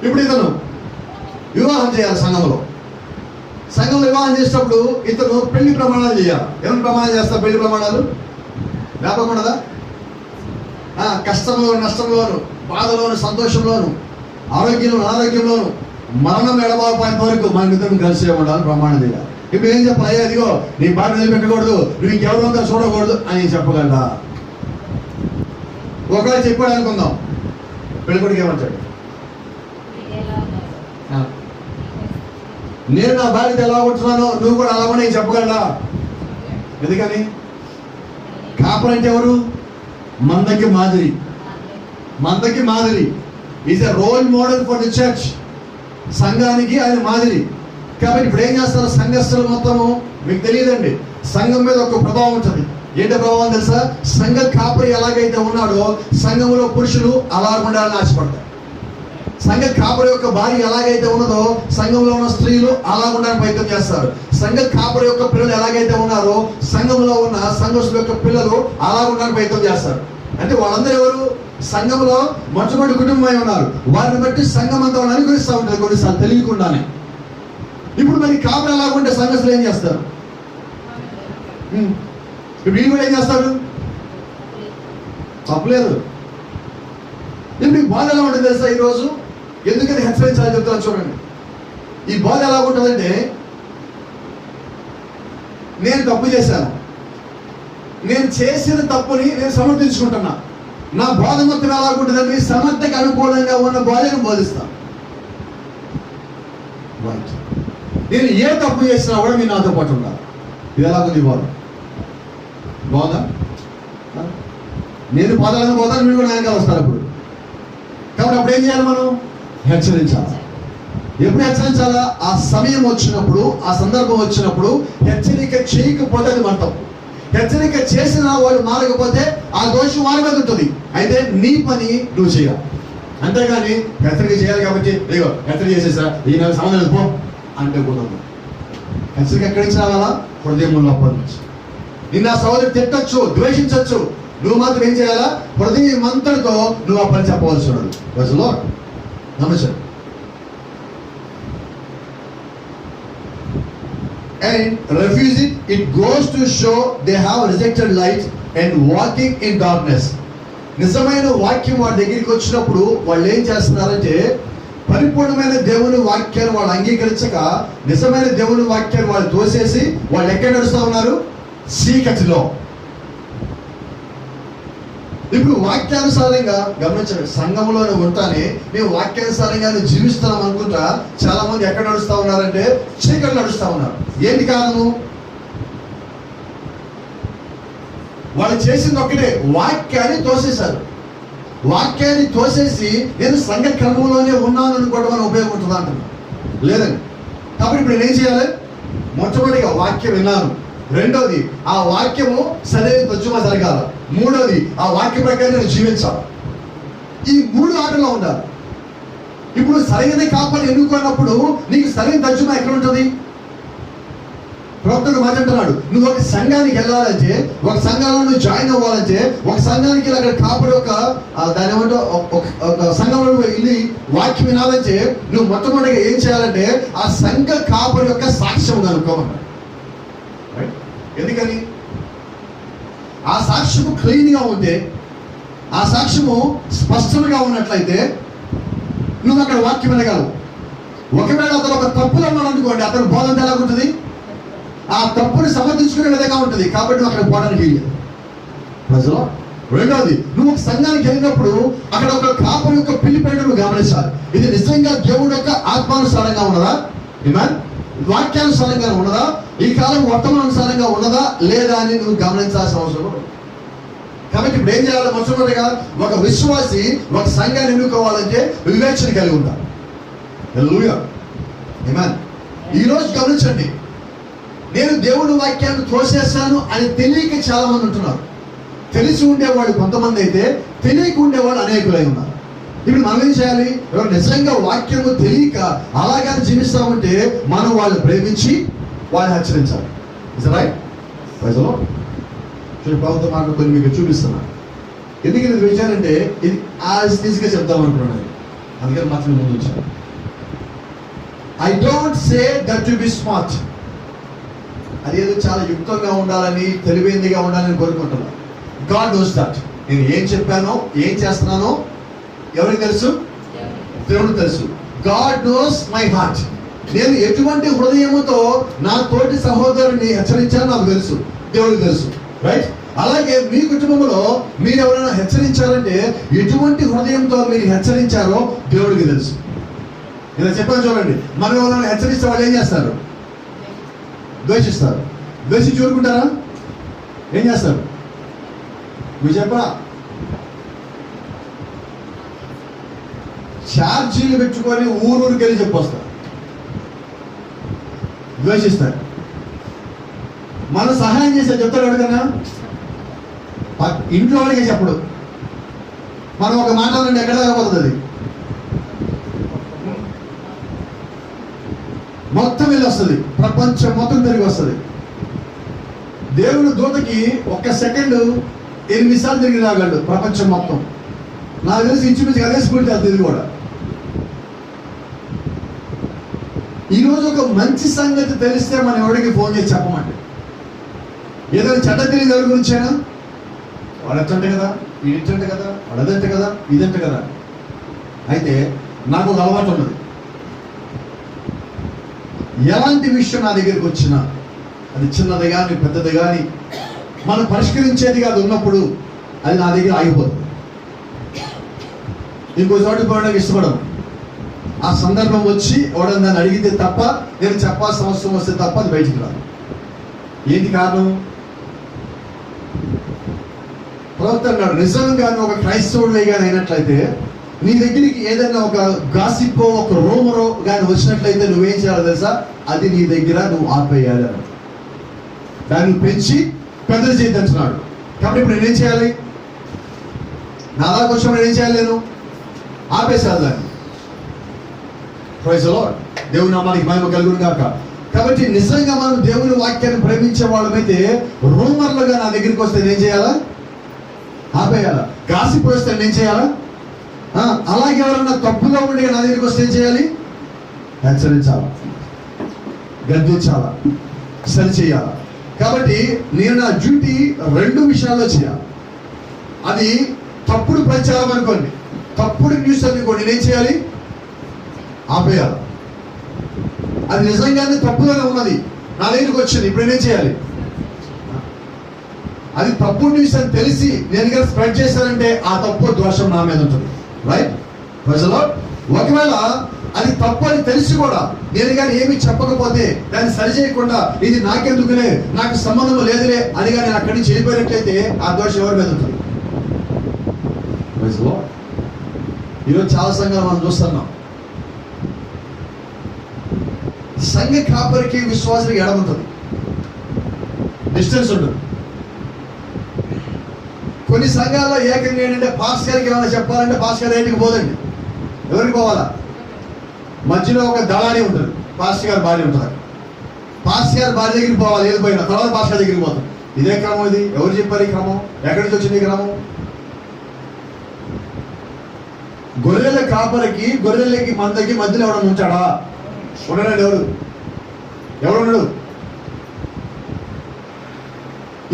ఇప్పుడు ఇతను వివాహం చేయాలి సంఘంలో వివాహం చేసేటప్పుడు ఇతను పెళ్లి ప్రమాణాలు చేయాలి. ఏమైనా ప్రమాణాలు చేస్తారు? పెళ్లి ప్రమాణాలు వ్యాపకం ఉండదా? కష్టంలోను, నష్టంలోను, బాధలోను, సంతోషంలోను, ఆరోగ్యంలోను, అనారోగ్యంలోను, మరణం ఎడబాపోయేంత వరకు మన ఇద్దరు కలిసే ఉండాలని ప్రమాణం చేయాలి. ఇప్పుడు ఏం చెప్పాలి? అయ్యా అదిగో నీ బాట నిలబెట్టకూడదు, నువ్వు ఇంకెవరంతా చూడకూడదు అని చెప్పగలరా? ఒకవేళ చెప్పాడు అనుకుందాం, పెళ్ళికొడుకు ఏమంటాడు? నేను నా భార్యతో ఎలా ఉంటున్నానో నువ్వు కూడా అలా కూడా చెప్పగలరా? ఎందుకని? కాపర్ అంటే ఎవరు? మందకి మాదిరి is a role model for the church. సంఘానికి ఆయన మాదిరి. కాబట్టి ఇప్పుడు ఏం చేస్తారు? సంఘస్థులు మొత్తము మీకు తెలియదండి, సంఘం మీద ఒక ప్రభావం ఉంటుంది. ఏంటో ప్రభావం తెలుసా? సంఘ కాపరి ఎలాగైతే ఉన్నాడో సంఘంలో పురుషులు అలా ఉండాలని ఆశపడతారు. సంఘ కాపరి యొక్క భార్య ఎలాగైతే ఉన్నదో సంఘంలో ఉన్న స్త్రీలు అలా ఉండాలని ప్రయత్నం చేస్తారు. సంఘ కాపరి యొక్క పిల్లలు ఎలాగైతే ఉన్నారో సంఘంలో ఉన్న సంఘస్థుల యొక్క పిల్లలు అలా ఉండాలని ప్రయత్నం చేస్తారు. అంటే వాళ్ళందరూ ఎవరు? సంఘంలో మొట్టమొదటి కుటుంబమై ఉన్నారు. వారిని బట్టి సంఘం అంతా వాళ్ళని అనుగ్రహిస్తూ ఉంటుంది కొన్నిసార్లు తెలియకుండానే. ఇప్పుడు మరి కాపరి ఎలాగుంటే సంఘస్థులు ఏం చేస్తారు? ఇప్పుడు వీళ్ళు కూడా ఏం చేస్తారు? తప్పలేదు. ఇప్పుడు ఈ బాధ ఎలా ఉంటుంది తెలుసా ఈరోజు? ఎందుకని హెచ్చరించాలని చెప్తాను చూడండి. ఈ బాధ ఎలా ఉంటుందంటే, నేను తప్పు చేశాను, నేను చేసిన తప్పుని నేను సమర్థించుకుంటున్నా. నా బోధ మొత్తం ఎలాగుంటుందంటే సమర్థకు అనుకూలంగా ఉన్న బోధను బోధిస్తాను. నేను ఏ తప్పు చేసినా కూడా మీరు నాతో పాటు ఉండాలి. ఇది ఎలాగుంది బోధ? నేను పోదాలని పోతాను, మీరు కూడా వెనకాల వస్తారు. కాబట్టి అప్పుడు ఏం చేయాలి? మనం హెచ్చరించాలి. ఎప్పుడు హెచ్చరించాలా? ఆ సమయం వచ్చినప్పుడు, ఆ సందర్భం వచ్చినప్పుడు. హెచ్చరిక చేయకపోతే అది మన తప్పు. హెచ్చరిక చేసిన వాళ్ళు మారకపోతే ఆ దోషం వారి మీద ఉంటుంది. అయితే నీ పని నువ్వు చేయాలి, అంతేగాని హెచ్చరిక చేయాలి కాబట్టి ఇదిగో హెచ్చరిక చేసేసా ఈ నెల సంబంధం పో అంటే కుదరదు. హెచ్చరిక ఎక్కడి నుంచి రావాలా? హృదయంలో నుంచి. నిన్న సహోదరు తిట్టచ్చు, ద్వేషించవచ్చు, నువ్వు మాత్రం ఏం చేయాలా? హృదయం మంతటితో నువ్వు ఆ పని చెప్పవలసి ఉన్నది. ప్రజలో నమస్తే. And refuse it goes to show they have rejected light and walking in darkness. నిజమైన వాక్యం వాళ్ళ దగ్గరికి వచ్చినప్పుడు వాళ్ళు ఏం చేస్తున్నారంటే పరిపూర్ణమైన దేవుని వాక్యాన్ని వాళ్ళు అంగీకరించక నిజమైన దేవుని వాక్యాన్ని వాళ్ళు తోసేసి వాళ్ళు ఎక్కడ నడుస్తూ ఉన్నారు? చీకటిలో. ఇప్పుడు వాక్యానుసారంగా గమనించండి, సంఘంలోనే ఉంటానే మేము వాక్యానుసారంగా జీవిస్తున్నాం అనుకుంటా చాలా మంది ఎక్కడ నడుస్తూ ఉన్నారంటే చీకటి నడుస్తూ ఉన్నారు. ఏంటి కారణము? వాళ్ళు చేసింది ఒక్కటే, వాక్యాన్ని తోసేశారు. వాక్యాన్ని తోసేసి నేను సంఘ క్రమంలోనే ఉన్నాను అనుకోవడం వల్ల ఉపయోగం ఉంటుందా అంటున్నాను? లేదండి. కాబట్టి ఇప్పుడు నేనేం చేయాలి? మొట్టమొదటిగా వాక్యం విన్నాను, రెండోది ఆ వాక్యము సరైన తజ్జుమా జరగాల, మూడోది ఆ వాక్య ప్రకారం నేను జీవించాలి. ఈ 3 ఆటలో ఉండాలి. ఇప్పుడు సరైన కాపని ఎన్నుకున్నప్పుడు నీకు సరైన తజ్జుమా ఎక్కడ ఉంటుంది? ప్రవక్తకు మాట అంటున్నాడు, నువ్వు ఒక సంఘానికి వెళ్ళాలంటే, ఒక సంఘంలో నువ్వు జాయిన్ అవ్వాలంటే, ఒక సంఘానికి అక్కడ కాపుడు దాని ఏమంటో ఒక సంఘంలో వెళ్ళి వాక్యం వినాలంటే నువ్వు మొట్టమొదటిగా ఏం చేయాలంటే ఆ సంఘ కాపుడు యొక్క సాక్ష్యం కనుక్కోమన్నాడు. ఎందుకని? ఆ సాక్ష్యము క్లీన్గా ఉంటే, ఆ సాక్ష్యము స్పష్టంగా ఉన్నట్లయితే నువ్వు అక్కడ వాక్యం వినగలవు. ఒకవేళ అతను ఒక తప్పులో ఉన్నాడు అనుకోండి, అతను బోధన ఎలా ఉంటుంది? ఆ తప్పుని సమర్థించుకునే విధంగా ఉంటుంది. కాబట్టి నువ్వు అక్కడ పోవడానికి వెళ్ళలేదు ప్రజలు. రెండవది, నువ్వు ఒక సంఘానికి వెళ్ళినప్పుడు అక్కడ ఒక కాపురి యొక్క పిలిపేట నువ్వు గమనించాలి. ఇది నిజంగా దేవుడు యొక్క ఆత్మానుసారంగా ఉన్నదా, వాక్యానుసారంగా ఉన్నదా, ఈ కాలం వర్తమానుసారంగా ఉన్నదా లేదా అని నువ్వు గమనించాల్సిన అవసరం. కాబట్టి ఇప్పుడు ఏం చేయాలి? మొట్టమొదటిగా ఒక విశ్వాసి ఒక సంఘాన్ని ఎన్నుకోవాలంటే వివేచన కలిగి ఉండాలి. హల్లెలూయా, ఆమేన్. ఈరోజు గమనించండి, నేను దేవుడి వాక్యాన్ని త్రోసేస్తాను అని తెలియక చాలా మంది ఉంటున్నారు. తెలిసి ఉండేవాళ్ళు కొంతమంది అయితే, తెలియక ఉండేవాళ్ళు అనేకులై ఉన్నారు. ఇప్పుడు మనం ఏం చేయాలి? ఎవరు నిజంగా వాక్యము తెలియక అలాగే జీవిస్తామంటే మనం వాళ్ళు ప్రేమించి వాళ్ళని హెచ్చరించాలి. Is right? ప్రజలు ప్రభుత్వ మాటలు కొన్ని మీకు చూపిస్తున్నాను. ఎందుకంటే ఇది విషయాలంటే ఇది ఈజీగా చెప్తాం అనుకున్నాను, అందుకని మాత్రం ముందు వచ్చాను. I don't say that to be smart. అదేదో చాలా యుక్తంగా ఉండాలని, తెలివైందిగా ఉండాలని కోరుకుంటున్నాను. God knows that. నేను ఏం చెప్పానో, ఏం చేస్తున్నానో ఎవరికి తెలుసు? దేవుడు తెలుసు. God knows my heart. నేను ఎటువంటి హృదయముతో నా తోటి సహోదరుని హెచ్చరించానో నాకు తెలుసు, దేవుడికి తెలుసు. రైట్? అలాగే మీ కుటుంబంలో మీరు ఎవరైనా హెచ్చరించారంటే ఎటువంటి హృదయంతో మీరు హెచ్చరించారో దేవుడికి తెలుసు. ఇలా చెప్పాను చూడండి, మనం ఎవరైనా హెచ్చరిస్తే వాళ్ళు ఏం చేస్తారు? ద్వేషిస్తారు. ద్వేషించి ఊరుకుంటారా? ఏం చేస్తారు? నువ్వు చెప్పరా? ఛార్జీలు పెట్టుకొని ఊరూరికి వెళ్ళి చెప్పొస్తారు. ద్వేషిస్తారు. మనం సహాయం చేస్తే చెప్తాడు ఎవరికన్నా? ఇంట్లో వాడికే చెప్పడు. మనం ఒక మాట నుండి ఎక్కడ పోతుంది, మొత్తం వెళ్ళి వస్తుంది, ప్రపంచం మొత్తం తిరిగి వస్తుంది. దేవుడు దూతకి 1 సెకండ్ 8 సార్లు తిరిగి రాగలడు ప్రపంచం మొత్తం. నాకు తెలిసి ఇంచుమించు అదే స్పీడ్ వెళ్తుంది కూడా. ఈరోజు ఒక మంచి సంగతి తెలిస్తే మనం ఎవరికి ఫోన్ చేసి చెప్పమంటే, ఏదైనా చెడ్డ తెలియదు ఎవరి గురించైనా, వాడు ఎట్టంటే కదా, వీడింటంటే కదా, వాడదంటే కదా, ఇదంటే కదా. అయితే నాకు ఒక అలవాటు ఉన్నది, ఎలాంటి విషయం నా దగ్గరికి వచ్చినా, అది చిన్నది కానీ పెద్దది కానీ, మనం పరిష్కరించేది కాదు ఉన్నప్పుడు అది నా దగ్గర ఆగిపోతుంది. ఇంకో చోటు పోవడానికి ఇష్టపడను. ఆ సందర్భం వచ్చి ఎవడన్నా నన్ను అడిగితే తప్ప, నేను చెప్పాల్సిన అవసరం వస్తే తప్ప అది బయటికి రాదు. ఏంటి కారణం? ప్రవక్త అన్నాడు, నిజంగా ఒక క్రైస్తవుడిగా కానీ అయినట్లయితే నీ దగ్గరికి ఏదైనా ఒక గాసిప్పో, ఒక రూమరో కానీ వచ్చినట్లయితే నువ్వేం చేయాలో తెలుసా? అది నీ దగ్గర నువ్వు ఆపేయాలి అన్నాడు. దాన్ని పెంచి పెద్దలు చేయదంటున్నాడు. కాబట్టి ఇప్పుడు నేనేం చేయాలి? నాలా కొంచెం నేనేం చేయాలి? నేను ఆపేసాను దాన్ని. Praise the Lord. దేవుని నామానికి మహిమ కలుగును గాక. కాబట్టి నిజంగా మనం దేవుని వాక్యాన్ని ప్రేమించే వాళ్ళమైతే రూమర్లుగా నా దగ్గరికి వస్తే నేను చేయాలా? ఆపేయాలా? గాసిప్ వస్తే నేను చేయాలా? అలాగే ఎవరన్నా తప్పుగా ఉండి నా దగ్గరికి వస్తే ఏం చేయాలి? హెచ్చరించాలా, గద్దించాలా, సరి చేయాలా. కాబట్టి నేను నా డ్యూటీ 2 విషయాల్లో చేయాలి. అది తప్పుడు ప్రచారం అనుకోండి, తప్పుడు న్యూస్ అనుకోండి, నేనేం చేయాలి? ఆపేయాలి. అది నిజంగానే తప్పుగానే ఉన్నది, నా దగ్గరికి వచ్చింది, ఇప్పుడు నేనేం చేయాలి? అది తప్పుడు న్యూస్ అని తెలిసి నేను కానీ స్ప్రెడ్ చేశానంటే ఆ తప్పు దోషం నా మీద ఉంటుంది. రైట్? ప్రజలు ఒకవేళ అది తప్పు అని తెలిసి కూడా నేను కానీ ఏమి చెప్పకపోతే, దాన్ని సరి చేయకుండా ఇది నాకెందుకులే, నాకు సంబంధం లేదులే అని కానీ నేను అక్కడి నుంచి వెళ్ళిపోయినట్లయితే ఆ దోషం ఎవరి మీద ఉంటుంది? ప్రజలు ఈరోజు చాలా సంఘాలు మనం చూస్తున్నాం, సంఘ కాపరికి విశ్వాసానికి ఎడముంటుంది, డిస్టెన్స్ ఉంటుంది. కొన్ని సంఘాల్లో ఏకంగా ఏంటంటే పాస్టర్ గారికి ఏమైనా చెప్పాలంటే పాస్టర్ గారు ఏంటికి పోదండి, ఎవరికి పోవాలా? మధ్యలో ఒక దళారి ఉంటుంది, పాస్టర్ గారు భార్య ఉంటుంది. పాస్టర్ గారి భార్య దగ్గరికి పోవాలి, వెళ్ళిపోయిన తర్వాత పాస్టర్ గారి దగ్గరికి పోతాం. ఇదే క్రమం ఇది? ఎవరు చెప్పారు ఈ క్రమం? ఎక్కడి నుంచి వచ్చింది ఈ క్రమం? గొర్రెల కాపరికి గొర్రెలకి మందకి మధ్యలో ఎవడన్నా ఉంచాడా? ఉండడండి. ఎవరు ఉండడు.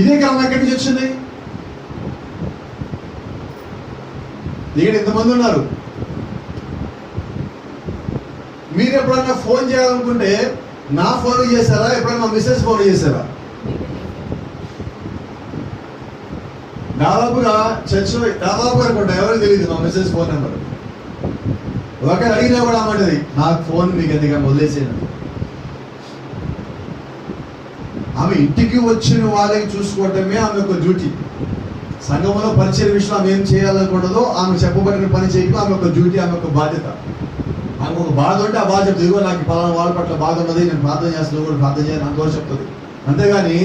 ఇదే క్రమం ఎక్కడి నుంచి వచ్చింది? ఇక్కడ ఇంతమంది ఉన్నారు. మీరు ఎప్పుడన్నా ఫోన్ చేయాలనుకుంటే నా ఫోన్ చేశారా? ఎప్పుడన్నా మా మిస్సెస్ ఫోన్ చేశారా? దాదాపుగా అనుకుంటా, ఎవరికి తెలియదు మా మిస్సెస్ ఫోన్ నెంబర్. ఒకరు అడిగినా కూడా అమ్మంటది, నాకు ఫోన్ మీకు ఎందుకని వదిలేసేయండి. ఆమె ఇంటికి వచ్చిన వాళ్ళకి చూసుకోవటమే ఆమె యొక్క డ్యూటీ. సంఘంలో పరిచయ విషయంలో ఆమె ఏం చేయాలనుకుంటుందో, ఆమె చెప్పబడిన పని చేయడం ఆమె యొక్క డ్యూటీ, ఆమె యొక్క బాధ్యత. ఆమె ఒక బాధ ఉంటే ఆ బాధ చెప్తుంది. ఇదిగో నాకు పలానా వాళ్ళ పట్ల బాధ ఉన్నది, నేను ప్రార్థన చేస్తున్నాను, కూడా ప్రార్థన చేయాలని అంతవరకు చెప్తుంది. అంతేగాని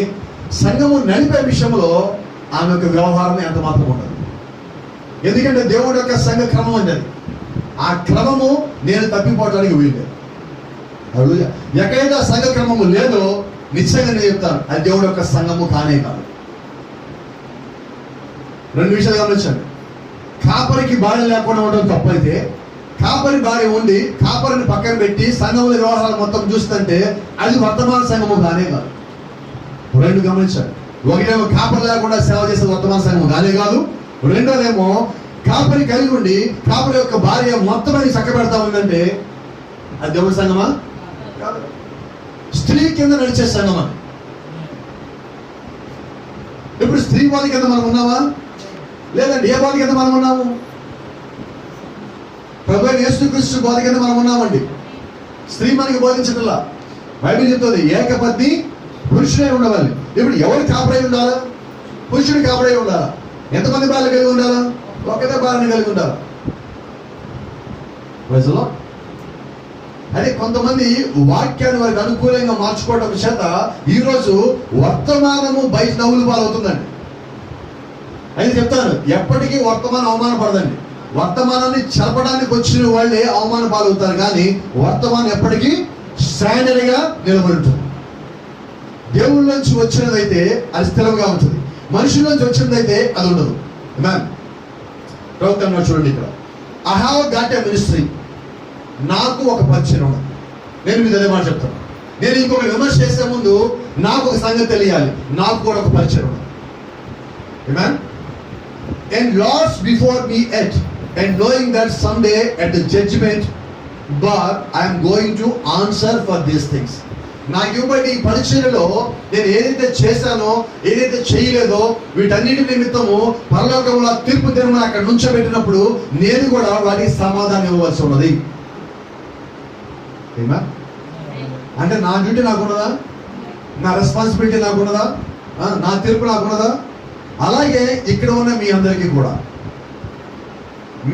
సంఘము నడిపే విషయంలో ఆమె యొక్క వ్యవహారం ఎంత మాత్రం ఉండదు. ఎందుకంటే దేవుడి యొక్క సంఘ క్రమం అనేది, ఆ క్రమము నేను తప్పిపోవడానికి వీలు. ఎక్కడైతే సంఘ క్రమము లేదో నిశ్చయంగా నేను చెప్తాను, అది దేవుడి యొక్క సంఘము కానే కాదు. రెండు విషయాలు గమనించండి. కాపరికి భార్య లేకుండా ఉండడం తప్పైతే, కాపరి భార్య ఉండి కాపరిని పక్కన పెట్టి సంఘముల వ్యవహారాలు మొత్తం చూస్తుంటే అది వర్తమాన సంఘము కానే కాదు. రెండు గమనించండి. ఒకటేమో కాపరి లేకుండా సేవ చేసే వర్తమాన సంఘము కానే కాదు. రెండోదేమో కాపరి కలిగి ఉండి కాపరి యొక్క భార్య మొత్తం అని చక్క పెడతా ఉందంటే అది దేవుడి సంఘమా? కాదు. స్త్రీ కింద నడిచే సంఘమా? ఇప్పుడు స్త్రీ బాధ కింద మనం ఉన్నామా? లేదండి. ఏ బాధ కింద మనం ఉన్నాము? ప్రభువైన యేసుక్రీస్తు బాధ కింద మనం ఉన్నామండి. స్త్రీ మనకి బోధించటంలా. బైబిల్ చెప్తుంది ఏకపత్ని పురుషుడే ఉండవాలి. ఇప్పుడు ఎవరు కాపరై ఉండాలా? పురుషుడు కాపరై ఉండాలా? ఎంతమంది భార్యలు కలిగి ఉండాలా? ఒకటే భార్యను కలిగి ఉండాలా? ప్రజలో అదే కొంతమంది వాక్యాన్ని వారికి అనుకూలంగా మార్చుకోవడం చేత ఈరోజు వర్తమానము బయట నవ్వులు పాలవుతుందండి. అయితే చెప్తాను, ఎప్పటికీ వర్తమానం అవమానపడదండి. వర్తమానాన్ని చెరపడానికి వచ్చిన వాళ్ళే అవమాన పాలవుతారు, కానీ వర్తమానం ఎప్పటికీ స్టాండర్డ్ గా నిలబడి ఉంటుంది. దేవుళ్ళ నుంచి వచ్చినదైతే అది స్థిరంగా ఉంటుంది, మనుషుల నుంచి వచ్చినదైతే అది ఉండదు. ప్రవక్తలో చూడండి, ఇక్కడ I have got a ministry, నాకు ఒక పరిచయం ఉంది. నేను మీద అదే మాట చెప్తాను. నేను ఇంకొక విమర్శ చేసే ముందు నాకు ఒక సంగతి తెలియాలి, నాకు కూడా ఒక పరిచయం ఉంది. Amen. And lost before me yet, and knowing that someday at the judgment bar I am going to answer for these things. నాకు ఇవ్వబడి ఈ పరిచర్యలో నేను ఏదైతే చేశానో ఏదైతే చేయలేదో వీటన్నిటి నిమిత్తము పరలోకంలో తీర్పు దినమున అక్కడ నుంచోబెట్టినప్పుడు నేను కూడా వారికి సమాధానం ఇవ్వవలసి ఉన్నది. అంటే నా డ్యూటీ నాకున్నదా? నా రెస్పాన్సిబిలిటీ నాకున్నదా? నా తీర్పు నాకున్నదా? అలాగే ఇక్కడ ఉన్న మీ అందరికీ కూడా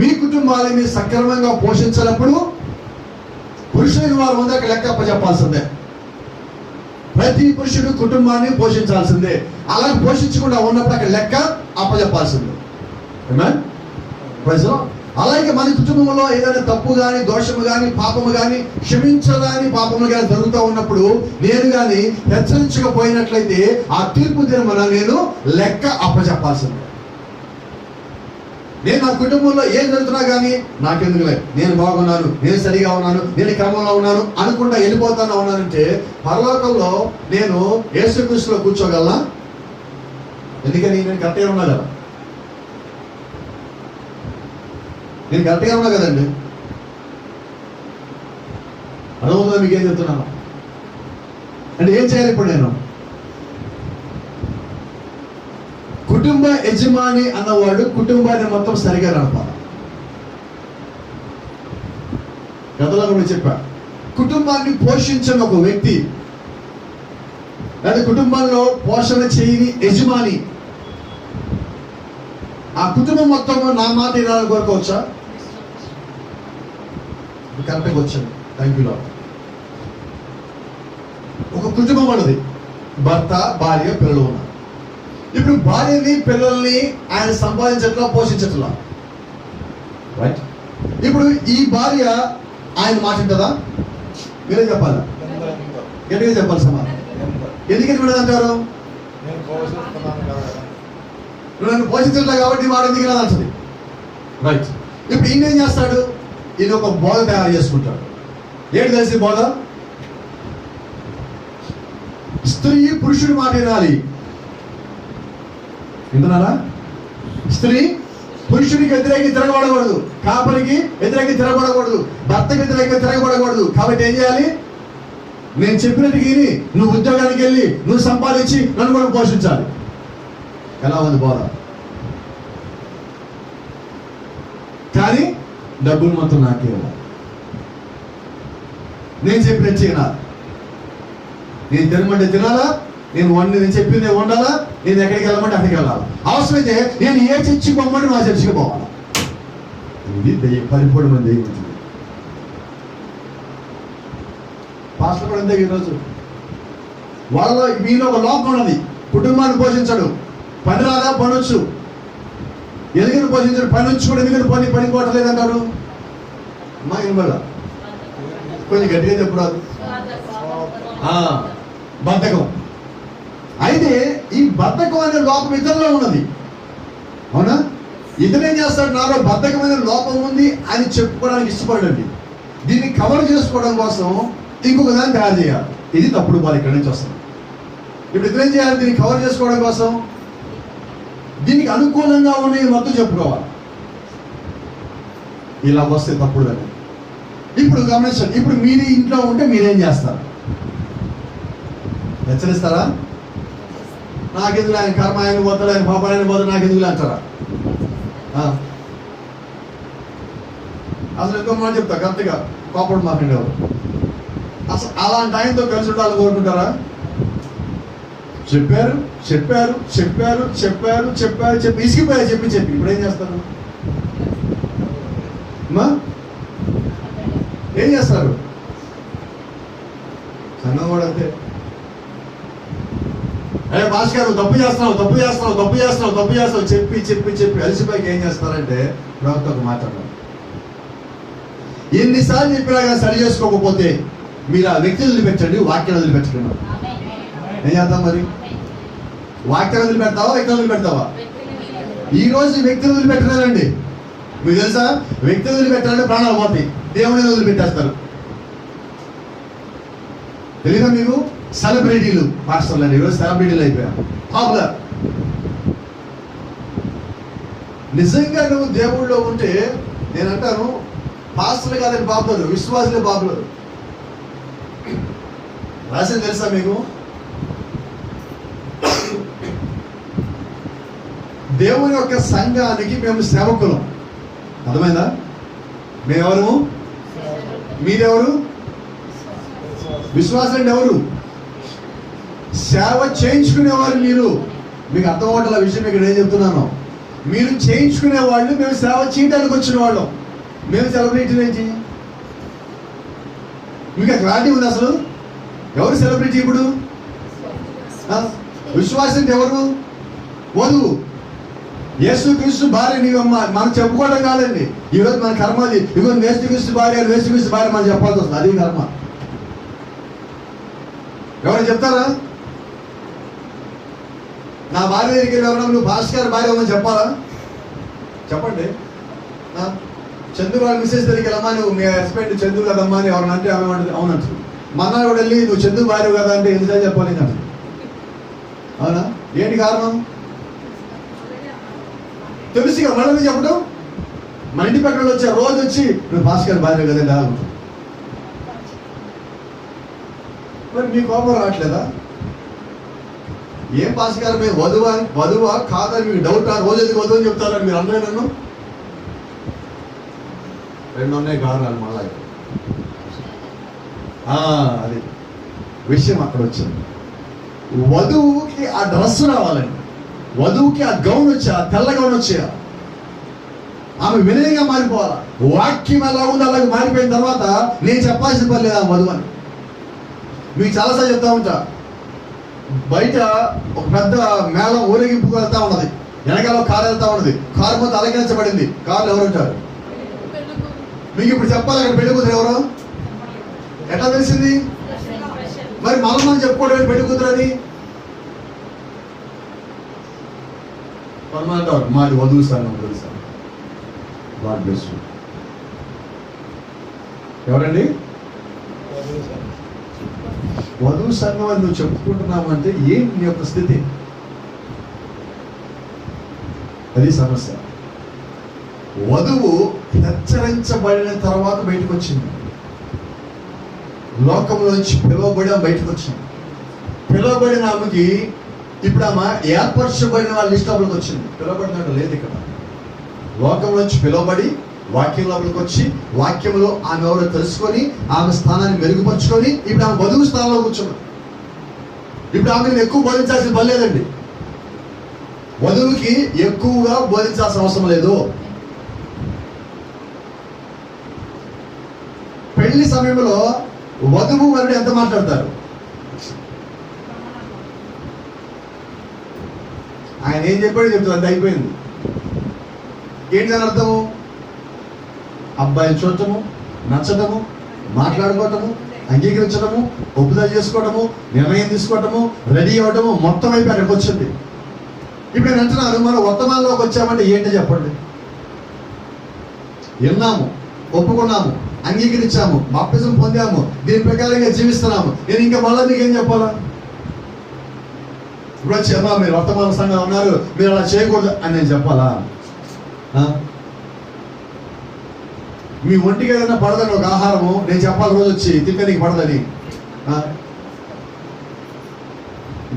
మీ కుటుంబాలని సక్రమంగా పోషించినప్పుడు పురుషుని వారు ముందు అక్కడ లెక్క అప్పచెప్పాల్సిందే. ప్రతి పురుషుడు కుటుంబాన్ని పోషించాల్సిందే. అలా పోషించకుండా ఉన్నప్పుడు అక్కడ లెక్క అప్పచెప్పాల్సిందే. అలాగే మన కుటుంబంలో ఏదైనా తప్పు కానీ దోషము కానీ పాపము కానీ క్షమించడానికి పాపము కానీ జరుగుతూ ఉన్నప్పుడు నేను కానీ హెచ్చరించకపోయినట్లయితే ఆ తీర్పు దినమున నేను లెక్క అప్పచెప్పాల్సిందే. నేను నా కుటుంబంలో ఏం జరుగుతున్నా కానీ నాకెందుకులే, నేను బాగున్నాను, నేను సరిగా ఉన్నాను, నేను క్రమంలో ఉన్నాను అనుకుంటా వెళ్ళిపోతాను ఉన్నానంటే పరలోకంలో నేను యేసుక్రీస్తులో కూర్చోగలనా? ఎందుకని నేను కరెక్ట్గా ఉన్నా కదా, నేను కరెక్ట్గా ఉన్నా కదండి. అర్థమవుతుందా మీకేం చెప్తున్నాను అంటే? ఏం చేయాలి ఇప్పుడు? నేను కుటుంబ యజమాని అన్నవాడు కుటుంబాన్ని మొత్తం సరిగా నడపాలి. గతంలో కూడా చెప్పా, కుటుంబాన్ని పోషించిన ఒక వ్యక్తి లేదా కుటుంబంలో పోషణ చేయని యజమాని ఆ కుటుంబం మొత్తం నా మాట వినాలని కోరుకోవచ్చా? కరెక్ట్గా వచ్చాను. Thank you. ఒక కుటుంబం అన్నది భర్త, భార్య, పిల్లలు ఉన్నారు. ఇప్పుడు భార్యని పిల్లల్ని ఆయన సంపాదించట్లా, పోషించట్లా, రైట్? ఇప్పుడు ఈ భార్య ఆయన మాట ఉంటుందా? మీరే చెప్పాలి, గట్టిగా చెప్పాలి సమాధానం. ఎందుకని వినదంటారు? నువ్వు నన్ను పోషించట్లేదు కాబట్టి వాడు ఎందుకు వినదంటది. రైట్. ఇప్పుడు ఈయన ఏం చేస్తాడు? ఈయన ఒక బోధ తయారు చేసుకుంటాడు. ఏంటి తెలిసి బోధ? స్త్రీ పురుషుడి మాట వినాలి. వింటున్నారా? స్త్రీ పురుషుడికి వ్యతిరేకంగా తిరగబడకూడదు, కాపరికి వ్యతిరేకంగా తిరగబడకూడదు, భర్తకి వ్యతిరేకంగా తిరగబడకూడదు. కాబట్టి ఏం చేయాలి? నేను చెప్పినట్టుగా విని నువ్వు ఉద్యోగానికి వెళ్ళి నువ్వు సంపాదించి నన్ను కూడా పోషించాలి. ఎలా ఉంది బోధ? కానీ డబ్బులు మొత్తం నాకే ఇవ్వాలి. నేను చెప్పినట్టు చేయాలి. నేను తినమంటే తినాలా, నేను చెప్పింది వండాలా, నేను ఎక్కడికి వెళ్ళమంటే అక్కడికి వెళ్ళాలి. అవసరమైతే నేను ఏ చర్చికి పొమ్మంటే నా చర్చికి పోవాలా. ఇది పరిపూర్ణమైన దైవం. పాస్టర్ కూడా అంతే. ఈరోజు వాళ్ళలో మీలో ఒక లోపం ఉన్నది. కుటుంబాన్ని పోషించడు, పని రాదా పనొచ్చు, ఎందుకని పోషించడు, పని వచ్చి కూడా ఎందుకని పని పోవట్లేదు అంటారు. అమ్మా ఇన్వల్ల కొంచెం గట్టిగా చెప్పరాదు. బద్ధకం. అయితే ఈ బద్ధకం అనే లోపం ఇతరులో ఉన్నది. అవునా? ఇతను ఏం చేస్తాడు? నాలో బద్ధకమైన లోపం ఉంది అని చెప్పుకోవడానికి ఇష్టపడండి. దీన్ని కవర్ చేసుకోవడం కోసం ఇంకొక దాన్ని తయారు చేయాలి. ఇది తప్పుడు బాధ ఇక్కడి నుంచి వస్తుంది. ఇప్పుడు ఇతను ఏం చేయాలి? దీన్ని కవర్ చేసుకోవడం కోసం దీనికి అనుకూలంగా ఉన్నవి మొత్తం చెప్పుకోవాలి. ఇలా వస్తే తప్పుడు దాన్ని. ఇప్పుడు గమనించండి. ఇప్పుడు మీరు ఇంట్లో ఉంటే మీరేం చేస్తారు? హెచ్చరిస్తారా? నాకెందుకు, ఆయన కర్మ ఆయన పోతాడు, ఆయన పాప ఆయన పోతాడు, నాకెందుకు అంటారా? అసలు ఎంతో మాట చెప్తా కరెక్ట్గా, పాపడు మాకండి ఎవరు అసలు అలాంటి ఆయనతో కలిసి ఉండాలని కోరుకుంటారా? చెప్పారు చెప్పారు చెప్పారు చెప్పారు చెప్పారు చెప్పి ఇసిగిపోయారు చెప్పి ఇప్పుడు ఏం చేస్తారు? ఏం చేస్తారు? సంఘం కూడా అంతే. అరే భాస్కర్ తప్పు చేస్తున్నావు చెప్పి అలసిపోయి ఏం చేస్తారంటే ప్రవక్తకు మాట్లాడాలి. ఎన్నిసార్లు చెప్పినా కానీ సరి చేసుకోకపోతే మీరు ఆ వ్యక్తిని వదిలిపెట్టండి, వాక్యాన్ని వదిలిపెట్టండి. ఏం చేద్దాం మరి? వాక్యాన్ని వదిలిపెడతావా, వ్యక్తిని వదిలిపెడతావా? ఈ రోజు వ్యక్తిని వదిలిపెట్టలేదండి. మీకు తెలుసా? వ్యక్తిని వదిలిపెట్టాలంటే ప్రాణాలు పోతాయి, దేవుడిని వదిలిపెట్టేస్తారు. తెలీదా మీకు? సెలబ్రిటీలు పాస్టర్లు అండి ఈరోజు సెలబ్రిటీలు అయిపోయారు, పాపులర్. నిజంగా నువ్వు దేవుళ్ళలో ఉంటే నేను అంటాను పాస్టర్లు కాదని పాపులర్, విశ్వాసులే పాపులర్. రాసింది తెలుసా మీకు? దేవుని యొక్క సంఘానికి మేము సేవకులం. అర్థమైందా? మేమెవరు? మీరెవరు? విశ్వాసం అంటే ఎవరు? సేవ చేయించుకునేవారు మీరు. మీకు అర్థం అవట్ల విషయం ఇక్కడ ఏం చెప్తున్నాను. మీరు చేయించుకునే వాళ్ళు, మేము సేవ చేయడానికి వచ్చిన వాళ్ళం. మేము సెలబ్రిటీ ఏంటి? మీకు క్లారిటీ ఉంది అసలు? ఎవరు సెలబ్రిటీ ఇప్పుడు? విశ్వాసం అంటే ఎవరు? వధువు. యేసు క్రీస్తు భార్య నీవమ్మ మనం చెప్పుకోవడం కాదండి. ఈరోజు మన కర్మది. ఇగో యేసు క్రీస్తు భార్య మనం చెప్పాల్సి వస్తుంది. అది కర్మ. ఎవరు చెప్తారా? నా భార్య దగ్గరికి ఎవరన్నా నువ్వు భాస్కర్ భార్య అమ్మని చెప్పాలా? చెప్పండి. చందు వాళ్ళ మిస్సెస్ దగ్గరికి వెళ్ళమ్మా, నువ్వు మీ హస్బెండ్ చందు కదమ్మా అని ఎవరన్నా అంటే ఆమె అవునంటుంది. మన్నా కూడా వెళ్ళి నువ్వు చందు భార్య కదా అంటే ఎందుకని చెప్పాలి అంటే. అవునా? ఏంటి కారణం? తెలుసుగా మళ్ళీ చెప్పడం. మన ఇంటి పక్కన వచ్చే రోజు వచ్చి నువ్వు భాస్కర్ భార్య కదండి అనుకుంటావు. మరి మీ కోపం రావట్లేదా? ఏం భాస్కర్ మేము వధువా కాదని మీకు డౌట్. ఆ రోజు ఎందుకు వధువు అని చెప్తారని మీరు అందరూ నన్ను. రెండు ఉన్నాయి కారణాలు మళ్ళా. అది విషయం అక్కడ వచ్చింది. వధువుకి ఆ డ్రెస్ రావాలండి, వధువుకి ఆ గౌన్ వచ్చా, తెల్ల గౌన్ వచ్చా, ఆమె వినయంగా మారిపోవాలా. వాక్యం ఎలా ఉందో అలాగే మారిపోయిన తర్వాత నేను చెప్పాల్సిన పని లేదు ఆ వధువు అని. మీకు చాలాసార్లు చెప్తా ఉంటా, బయట ఒక పెద్ద మేళం ఊరేగింపు వెళ్తా ఉన్నది, వెనకాల కారు వెళ్తా ఉన్నది, కారు మొత్తం అలంకరించబడింది. కారులో ఎవరు ఉంటారు? మీకు ఇప్పుడు చెప్పాలి అక్కడ పెళ్లి కూతురు ఎవరు? ఎట్లా తెలిసింది? మరి మనం చెప్పుకోవడం పెళ్లి కూతురు అది అంటారు మాది వధువు సంఘం తెలుసా. God bless you. ఎవరండి వధువు సంఘం అని నువ్వు చెప్పుకుంటున్నావు అంటే ఏం నీ యొక్క స్థితి? అది సమస్య. వధువు హెచ్చరించబడిన తర్వాత బయటకు వచ్చింది, లోకంలోంచి పిలువబడి బయటకు వచ్చింది. పిలువబడిన ఆమెకి ఇప్పుడు ఆమె ఏర్పరచబడిన వాళ్ళ లిస్టులోకి వచ్చింది. పిలువబడినట్టు లేదు ఇక్కడ. లోకంలోంచి పిలువబడి వాక్యం లోపలికి వచ్చి వాక్యంలో ఆమె ఎవరో తెలుసుకొని ఆమె స్థానాన్ని మెరుగుపరుచుకొని ఇప్పుడు ఆమె వధువు స్థానంలో కూర్చున్నాం. ఇప్పుడు ఆమెను ఎక్కువ బోధించాల్సిన పని లేదండి. వధువుకి ఎక్కువగా బోధించాల్సిన అవసరం లేదు. పెళ్లి సమయంలో వధువు వరుడు ఎంత మాట్లాడతారు? ఆయన ఏం చెప్పాడు చెప్తాడు, అంత అయిపోయింది. ఏంటి దాని అర్థము? అబ్బాయిని చూడటము, నచ్చటము, మాట్లాడుకోవటము, అంగీకరించడము, ఒప్పుదల చేసుకోవడము, నిర్ణయం తీసుకోవటము, రెడీ అవ్వటము మొత్తం అయిపోయి అక్కడికి వచ్చింది. ఇప్పుడు నేను అంటున్నాను, మనం వర్తమానంలోకి వచ్చామంటే ఏంటి చెప్పండి? విన్నాము, ఒప్పుకున్నాము, అంగీకరించాము, బాప్తిజం పొందాము, దీని ప్రకారంగా జీవిస్తున్నాము. నేను ఇంకా మళ్ళీ మీకు ఏం చెప్పాలా? ఇప్పుడు వచ్చేమా మీరు వర్తమాన సంఘం ఉన్నారు, మీరు అలా చేయకూడదు అని నేను చెప్పాలా? మీ ఒంటికి ఏదైనా పడదని ఒక ఆహారము నేను చెప్పాలి రోజు వచ్చి తింటే నీకు పడదని.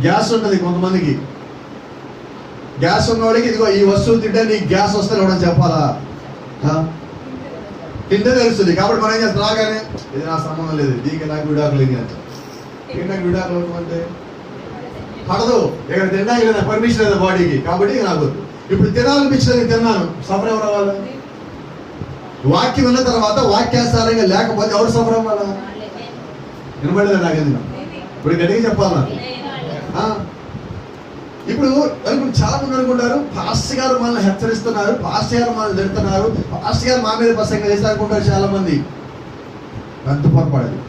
గ్యాస్ ఉంటుంది కొంతమందికి, గ్యాస్ ఉన్నవాడికి ఇదిగో ఈ వస్తువు తింటే నీకు గ్యాస్ వస్తే ఇవ్వడం చెప్పాలా? తింటే తెలుస్తుంది. కాబట్టి మనం ఏం చేస్తాం, రాగానే ఇది నా సంబంధం లేదు, దీనికి నాకు విడాకులు ఏంటి అంటే ఏంటి నాకు విడాకులు అంటే పడదు. ఇక్కడ తినడానికి లేదా పర్మిషన్ లేదు బాడీకి, కాబట్టి నాకు వద్దు. ఇప్పుడు తినాలనిపించలేదు, తిన్నాను, సఫర్ ఎవరు అవ్వాలి? వాక్యం విన్న తర్వాత వాక్యాసారంగా లేకపోతే ఎవరు సఫర్ అవ్వాలా? వినబడలేదు నాకు ఎందుకు? ఇప్పుడు గట్టిగా చెప్పాలా? ఇప్పుడు చాలా మంది అనుకుంటారు పాస్టర్ గారు మనల్ని హెచ్చరిస్తున్నారు, పాస్టర్ గారు మనల్ని తిడుతున్నారు, పాస్టర్ గారు మా మీద ప్రసంగం చేస్తారు అనుకుంటారు చాలా మంది. పెద్ద పొరపాటు.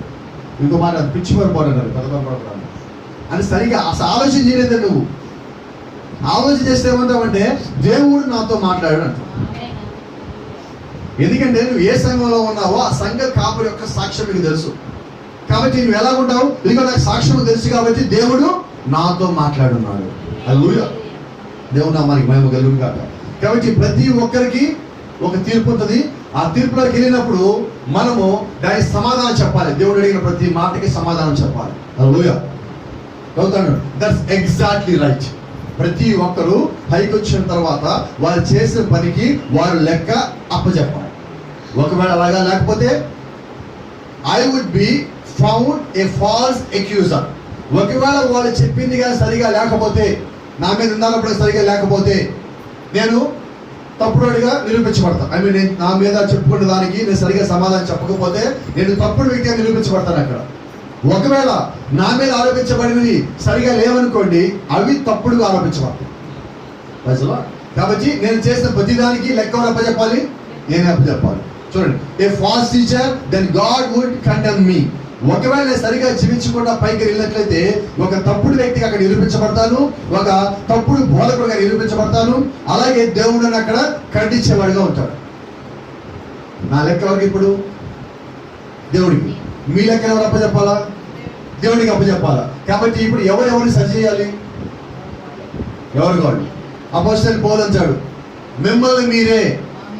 ఇంకో మాట పిచ్చి పొరపాటు అన్నారు, పెద్ద పొరపాటు అని సరిగా అసలు ఆలోచన చేయలేదు. నువ్వు ఆలోచన చేస్తే ఏమంటావంటే దేవుడు నాతో మాట్లాడాడు అంటావు. ఎందుకంటే నువ్వు ఏ సంఘంలో ఉన్నావో ఆ సంఘ కాపురి యొక్క సాక్ష్యం నీకు తెలుసు. కాబట్టి నువ్వు ఎలా ఉంటావు? ఇదిగో నాకు సాక్ష్యం తెలుసు కాబట్టి దేవుడు నాతో మాట్లాడున్నాడు. హల్లెలూయా. దేవుడు నామానికి మహిమ కలుగును గాక. కాబట్టి ప్రతి ఒక్కరికి ఒక తీర్పు ఉంటుంది. ఆ తీర్పులోకి వెళ్ళినప్పుడు మనము దానికి సమాధానం చెప్పాలి. దేవుడు అడిగిన ప్రతి మాటకి సమాధానం చెప్పాలి. హల్లెలూయా. అవుతాడు. That's exactly right. ప్రతి ఒక్కరు పైకి వచ్చిన తర్వాత వాళ్ళు చేసిన పనికి వారు లెక్క అప్పచెప్పాలి. ఒకవేళ అలాగా లేకపోతే I would be found a false accuser. ఒకవేళ వాళ్ళు చెప్పిందిగా సరిగా లేకపోతే, నా మీద ఉండాలప్పుడు సరిగా లేకపోతే నేను తప్పుడుగా నిరూపించబడతాను. ఐ మీన్ నేను నా మీద చెప్పుకున్న దానికి నేను సరిగా సమాధానం చెప్పకపోతే నేను తప్పుడు వ్యక్తిగా నిరూపించబడతాను అక్కడ. ఒకవేళ నా మీద ఆరోపించబడినవి సరిగా లేవనుకోండి, అవి తప్పుడుగా ఆరోపించబడతాయి. కాబట్టి నేను చేసిన ప్రతిదానికి లెక్క అప్పచెప్పాలి, నేనే అప్పచెప్పాలి. చూడండి, a false teacher then God would condemn me. ఒకవేళ నేను సరిగా జీవించకుండా పైకి వెళ్ళినట్లయితే ఒక తప్పుడు వ్యక్తిగా అక్కడ నిరూపించబడతాను, ఒక తప్పుడు బోధకుడుగా నిరూపించబడతాను. అలాగే దేవుడు అక్కడ ఖండించేవాడిగా ఉంటాడు. నా లెక్క ఎవరికి? ఇప్పుడు దేవుడికి. మీ లెక్క ఎవరు అప్పచెప్పాలా? దేవుడికి అప్పచెప్పాలా. కాబట్టి ఇప్పుడు ఎవరిని సరి చేయాలి? ఎవరు కావాలి? అపోస్తలుడు పౌలు అంటాడు, మిమ్మల్ని మీరే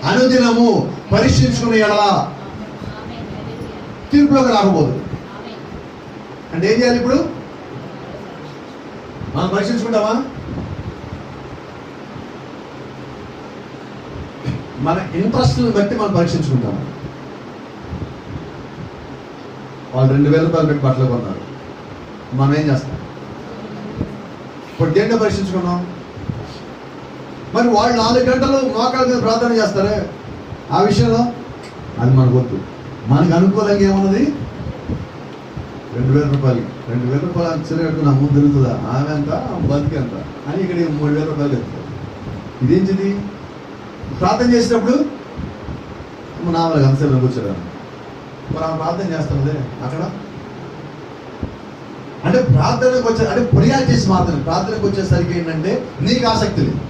అనుదినము పరీక్షించుకునే ఎడలా తీర్పులోకి రాకపోదు. అంటే ఏం చేయాలి? ఇప్పుడు మనం పరీక్షించుకుంటామా? మన ఇంట్రెస్ట్ని బట్టి మనం పరీక్షించుకుంటాము. వాళ్ళు 2000 రూపాయలు పెట్టి బట్టలు కొన్నారు, మనం ఏం చేస్తాం? ఇప్పుడు దేంట్లో పరీక్షించుకున్నాం? మరి వాళ్ళు 4 గంటలు మోకాళ్ళ మీద ప్రార్థన చేస్తారే, ఆ విషయంలో అది మనకు వద్దు. మనకు అనుకూలంగా ఏమన్నది? 2000 రూపాయలు. 2000 రూపాయలు సరే కట్టుకుని అమ్మ దొరుకుతుందా? ఆమె ఎంత, బతికి ఎంత అని ఇక్కడ 3000 రూపాయలు చెప్తారు. ఇదేంటిది? ప్రార్థన చేసినప్పుడు నా వాళ్ళకి అంతసేపు కూర్చోరాను, మరి ఆమె ప్రార్థన చేస్తున్నదే అక్కడ అంటే ప్రార్థనకు వచ్చే అంటే ప్రియారిటీస్ మాత్రం. ప్రార్థనకు వచ్చేసరికి ఏంటంటే నీకు ఆసక్తి లేదు,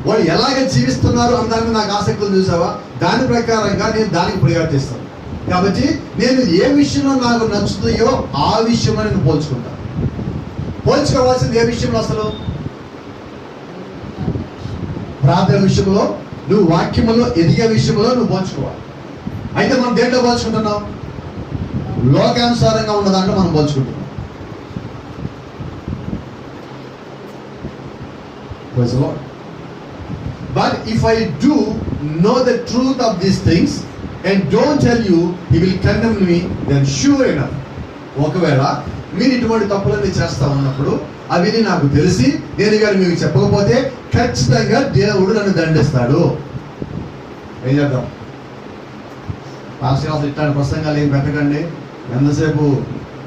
వాళ్ళు ఎలాగ జీవిస్తున్నారు అన్నదానికి నాకు ఆసక్తులు చూసావా, దాని ప్రకారంగా నేను దానికి ప్రియారిటీ ఇస్తాను. కాబట్టి నేను ఏ విషయంలో నాకు నచ్చుతాయో ఆ విషయంలో నేను పోల్చుకుంటాను. పోల్చుకోవాల్సింది ఏ విషయంలో? అసలు ప్రార్థన విషయంలో, నువ్వు వాక్యములో ఎదిగే విషయంలో నువ్వు పోల్చుకోవాలి. అయితే మనం దేంట్లో పోల్చుకుంటున్నాం? లోకానుసారంగా ఉన్న దాంట్లో మనం పోల్చుకుంటున్నాం. But if I do know the truth of these things and don't tell you, he will condemn me, then sure enough. ఒకవేళ మీరు ఇటువంటి తప్పులన్నీ చేస్తా ఉన్నప్పుడు అవి నాకు తెలిసి నేను గారు మీకు చెప్పకపోతే ఖచ్చితంగా దేవుడు నన్ను దండిస్తాడు. ఏం చేద్దాం? పాస్టర్ ఇట్లాంటి ప్రసంగాలు ఏం పెట్టకండి. ఎంతసేపు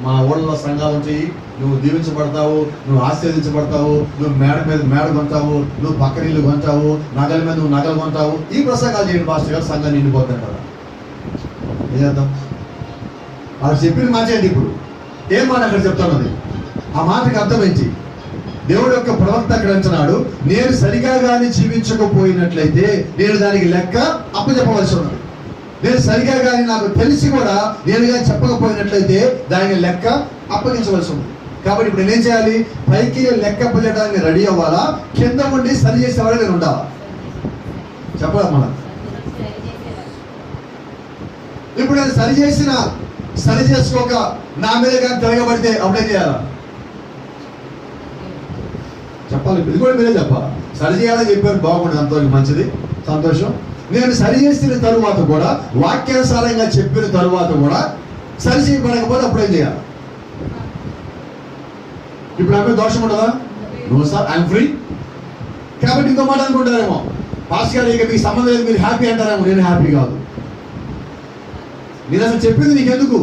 మా ఊళ్ళలో సంఘాలు ఉంటాయి, నువ్వు దీవించబడతావు, నువ్వు ఆశీర్వదించబడతావు, నువ్వు మేడ మీద మేడ కొంటావు, నువ్వు పక్క నీళ్ళు కొంటావు, నగల మీద నువ్వు నగలు కొంటావు. ఈ ప్రసంగాలు చేయండి పాస్టర్ గారు, సంఘాన్ని నిండిపోతుంటారు. ఏం చేద్దాం? వాళ్ళు చెప్పిన మాట ఏంటి? ఇప్పుడు ఏం మాట అక్కడ చెప్తున్నది? ఆ మాటకి అర్థమైంది. దేవుడు యొక్క ప్రవక్త అక్కడ అంటున్నాడు, నేను సరిగా కానీ జీవించకపోయినట్లయితే నేను దానికి లెక్క అప్పచెప్పవలసి ఉన్నది. నేను సరిగా కానీ నాకు తెలిసి కూడా నేనుగా చెప్పకపోయినట్లయితే దానికి లెక్క అప్పగించవలసి ఉంది. కాబట్టి ఇప్పుడు నేనేం చేయాలి? పైకి లెక్క అప్పచేయడానికి రెడీ అవ్వాలా, కింద ఉండి సరి చేసేవాడు నేను ఉండాలా? చెప్పాలి మనం. ఇప్పుడు నేను సరి చేసుకోక నా మీద కానీ తిరగబడితే అప్పుడేం చేయాలా? చెప్పాలి. ఇది కూడా మీరే చెప్పాలి. సరి చేయాలని చెప్పారు, బాగుండదు, అంతవరకు మంచిది, సంతోషం. నేను సరి చేసిన తరువాత కూడా, వాక్యానుసారంగా చెప్పిన తరువాత కూడా సరి చేయబడకపోతే అప్పుడేం చేయాలి? ఇప్పుడు ఆమె దోషం ఉండదా? No sir, I'm free. కాబట్టి ఇంకో మాట అనుకుంటారేమో, పాస్ గారు ఇక మీకు సంబంధం లేదు, మీరు హ్యాపీ అంటారేమో. నేను హ్యాపీ కాదు. నేను అసలు చెప్పింది నీకెందుకు?